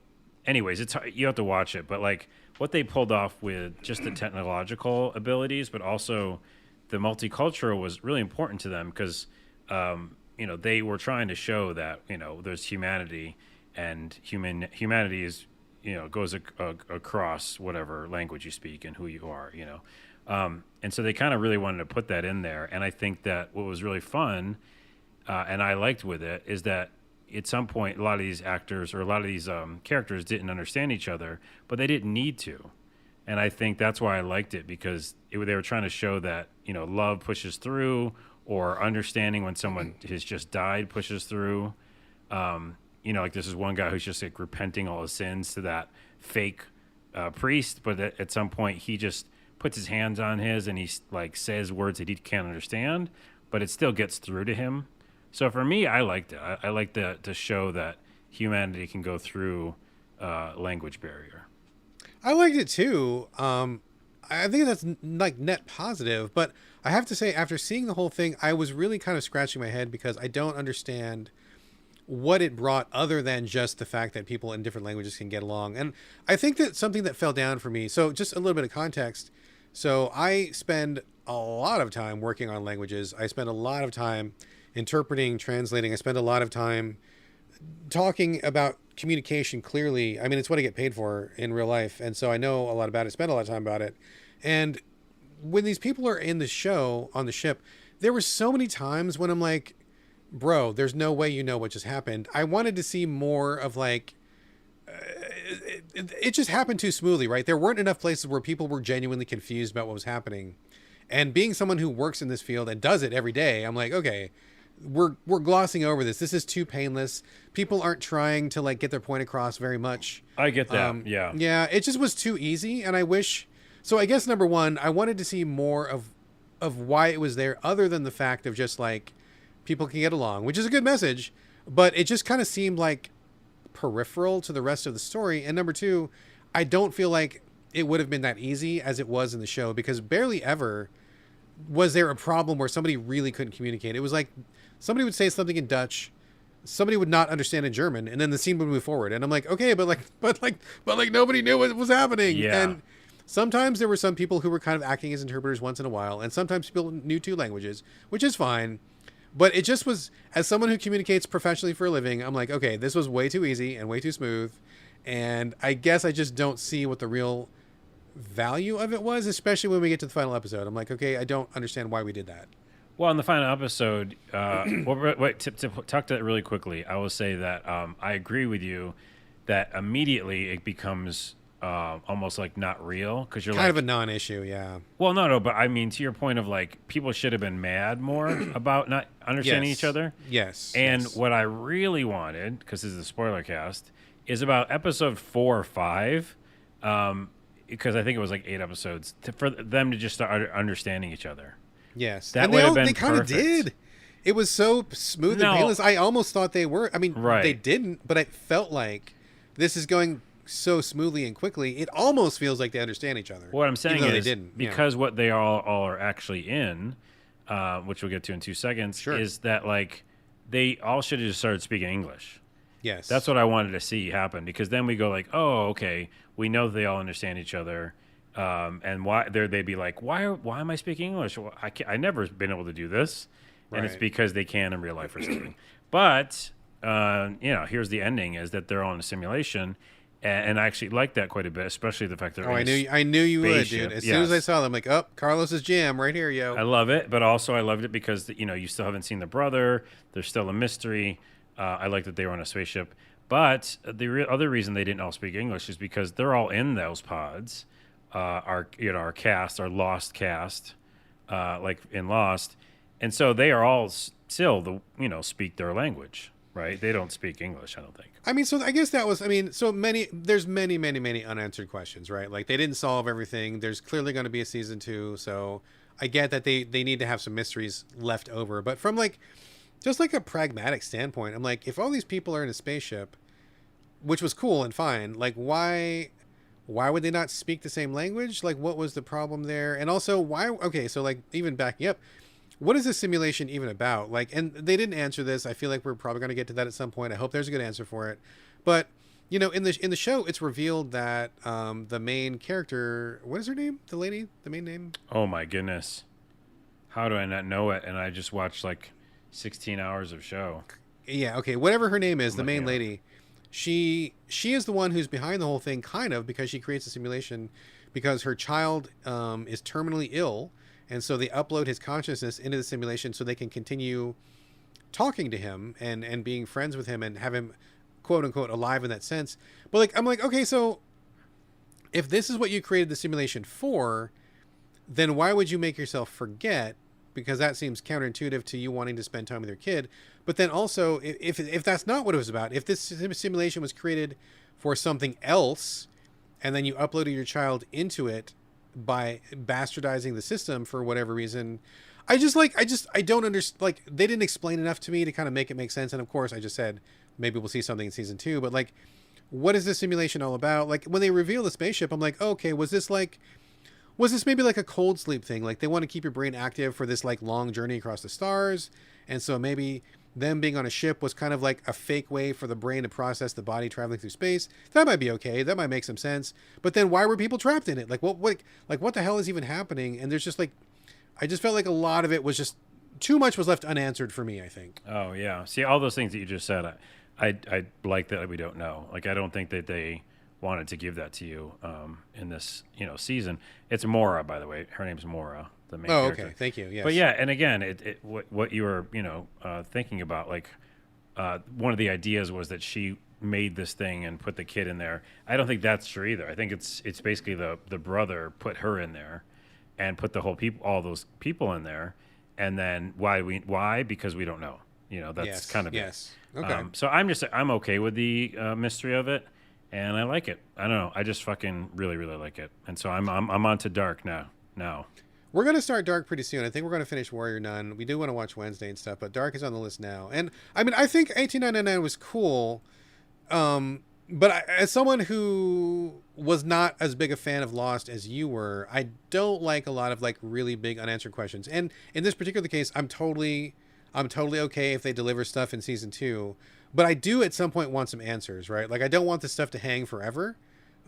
anyways, you have to watch it, but like what they pulled off with just the technological abilities, but also the multicultural was really important to them because they were trying to show that there's humanity, and humanity is goes across whatever language you speak and who you are. And so they kind of really wanted to put that in there. And I think that what was really fun and I liked with it is that at some point a lot of these actors or a lot of these characters didn't understand each other, but they didn't need to. And I think that's why I liked it because they were trying to show that, love pushes through, or understanding when someone has just died pushes through. Like this is one guy who's just like repenting all his sins to that fake priest, but at some point he just puts his hands on his and he like says words that he can't understand, but it still gets through to him. So for me, I liked it. I liked to show that humanity can go through language barrier. I liked it too. I think that's like net positive, but I have to say, after seeing the whole thing, I was really kind of scratching my head because I don't understand what it brought other than just the fact that people in different languages can get along. And I think that something that fell down for me, so just a little bit of context. So I spend a lot of time working on languages. I spend a lot of time interpreting, translating. I spend a lot of time talking about communication clearly. I mean, it's what I get paid for in real life. And so I know a lot about it, spend a lot of time about it. And when these people are in the show on the ship, there were so many times when I'm like, bro, there's no way you know what just happened. I wanted to see more of like, it just happened too smoothly, right? There weren't enough places where people were genuinely confused about what was happening. And being someone who works in this field and does it every day, I'm like, okay, we're glossing over this. This is too painless. People aren't trying to like get their point across very much. I get that. Yeah. Yeah. It just was too easy. And I wish, so I guess number one, I wanted to see more of why it was there other than the fact of just like people can get along, which is a good message, but it just kind of seemed like peripheral to the rest of the story. And number two, I don't feel like it would have been that easy as it was in the show, because barely ever was there a problem where somebody really couldn't communicate. It was like somebody would say something in Dutch, somebody would not understand in German, and then the scene would move forward. And I'm like, okay, but nobody knew what was happening. Yeah. And sometimes there were some people who were kind of acting as interpreters once in a while, and sometimes people knew two languages, which is fine. But it just was, as someone who communicates professionally for a living, I'm like, okay, this was way too easy and way too smooth. And I guess I just don't see what the real value of it was, especially when we get to the final episode. I'm like, okay, I don't understand why we did that. Well, in the final episode, to talk to that really quickly, I will say that I agree with you that immediately it becomes almost like not real, because you're kind like, of a non-issue, yeah. Well, no, but I mean, to your point of like people should have been mad more about not understanding Yes. each other. Yes. And yes. what I really wanted, because this is a spoiler cast, is about episode 4 or 5, because I think it was like 8 episodes, for them to just start understanding each other. Yes. That and would have been they kind of perfect. did. It was so smooth No. and painless. I almost thought they were. I mean, Right. they didn't, but it felt like this is going so smoothly and quickly. It almost feels like they understand each other. What I'm saying even though is, they didn't, yeah. because what they all are actually in, which we'll get to in 2 seconds, Sure. is that like they all should have just started speaking English. Yes. That's what I wanted to see happen, because then we go like, oh, okay, we know they all understand each other, and why they'd be like, why am I speaking English? Well, I never been able to do this, and it's Right. because they can in real life or something. But here's the ending: is that they're all in a simulation. And I actually like that quite a bit, especially the fact that Oh, I knew you would, spaceship, dude. As soon as I yes. saw them, like, oh, Carlos's jam right here, yo. I love it, but also I loved it because you still haven't seen the brother. There's still a mystery. I like that they were on a spaceship, But the other reason they didn't all speak English is because they're all in those pods. Our cast, our Lost cast, like in Lost, and so they are all still speak their language, right? They don't speak English, I don't think. I mean, so I guess that was, I mean, so there's many unanswered questions, right? Like they didn't solve everything. There's clearly going to be a season 2. So I get that they need to have some mysteries left over, but from like, just like a pragmatic standpoint, I'm like, if all these people are in a spaceship, which was cool and fine, like why would they not speak the same language? Like what was the problem there? And also okay, so like even backing up, what is this simulation even about? Like, and they didn't answer this. I feel like we're probably going to get to that at some point. I hope there's a good answer for it. But in the show, it's revealed that the main character, what is her name? The lady, the main name? Oh my goodness, how do I not know it? And I just watched like 16 hours of show. Yeah, okay, whatever her name is, the main lady. She is the one who's behind the whole thing, kind of, because she creates a simulation because her child is terminally ill. And so they upload his consciousness into the simulation so they can continue talking to him and being friends with him and have him, quote unquote, alive in that sense. But like, I'm like, okay, so if this is what you created the simulation for, then why would you make yourself forget? Because that seems counterintuitive to you wanting to spend time with your kid. But then also, if that's not what it was about, if this simulation was created for something else, and then you uploaded your child into it by bastardizing the system for whatever reason, I don't understand. Like, they didn't explain enough to me to kind of make it make sense. And of course, I just said maybe we'll see something in season 2. But like, what is this simulation all about? Like, when they reveal the spaceship, I'm like, okay, was this maybe like a cold sleep thing? Like they want to keep your brain active for this like long journey across the stars, and so maybe them being on a ship was kind of like a fake way for the brain to process the body traveling through space. That might be okay. That might make some sense. But then why were people trapped in it? Like what the hell is even happening? And there's just like, I just felt like a lot of it was just too much was left unanswered for me, I think. Oh yeah. See, all those things that you just said, I like that we don't know. Like I don't think that they wanted to give that to you in this season. It's Mora, by the way. Her name's Mora, the main character. Okay, thank you. Yes. But yeah, and again, what you were thinking about, like one of the ideas was that she made this thing and put the kid in there. I don't think that's true either. I think it's basically the brother put her in there and put all those people in there, and then why because we don't know. That's kind of yes. it. Okay. So I'm okay with the mystery of it. And I like it. I don't know. I just fucking really, really like it. And so I'm on to Dark now. We're going to start Dark pretty soon. I think we're going to finish Warrior Nun. We do want to watch Wednesday and stuff, but Dark is on the list now. And I mean, I think 1899 was cool. But as someone who was not as big a fan of Lost as you were, I don't like a lot of like really big unanswered questions. And in this particular case, I'm totally okay if they deliver stuff in season 2. But I do at some point want some answers, right? Like I don't want this stuff to hang forever.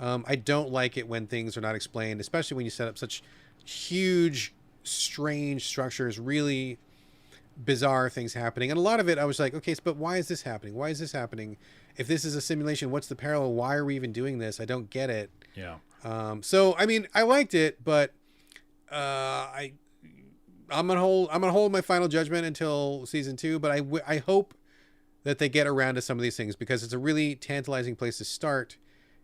I don't like it when things are not explained, especially when you set up such huge, strange structures, really bizarre things happening. And a lot of it, I was like, okay, but why is this happening? Why is this happening? If this is a simulation, what's the parallel? Why are we even doing this? I don't get it. Yeah. So I mean, I liked it, but I'm gonna hold my final judgment until season 2. But I hope that they get around to some of these things because it's a really tantalizing place to start.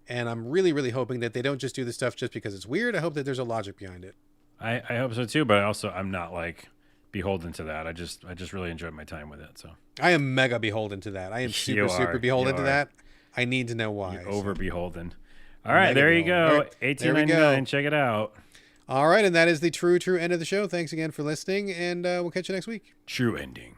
And I'm really, really hoping that they don't just do this stuff just because it's weird. I hope that there's a logic behind it. I hope so too, but also I'm not like beholden to that. I just really enjoyed my time with it. So I am mega beholden to that. I am super beholden to that. I need to know why. You're over beholden. All right, there you go. 1899. Check it out. All right, and that is the true end of the show. Thanks again for listening, and we'll catch you next week. True ending.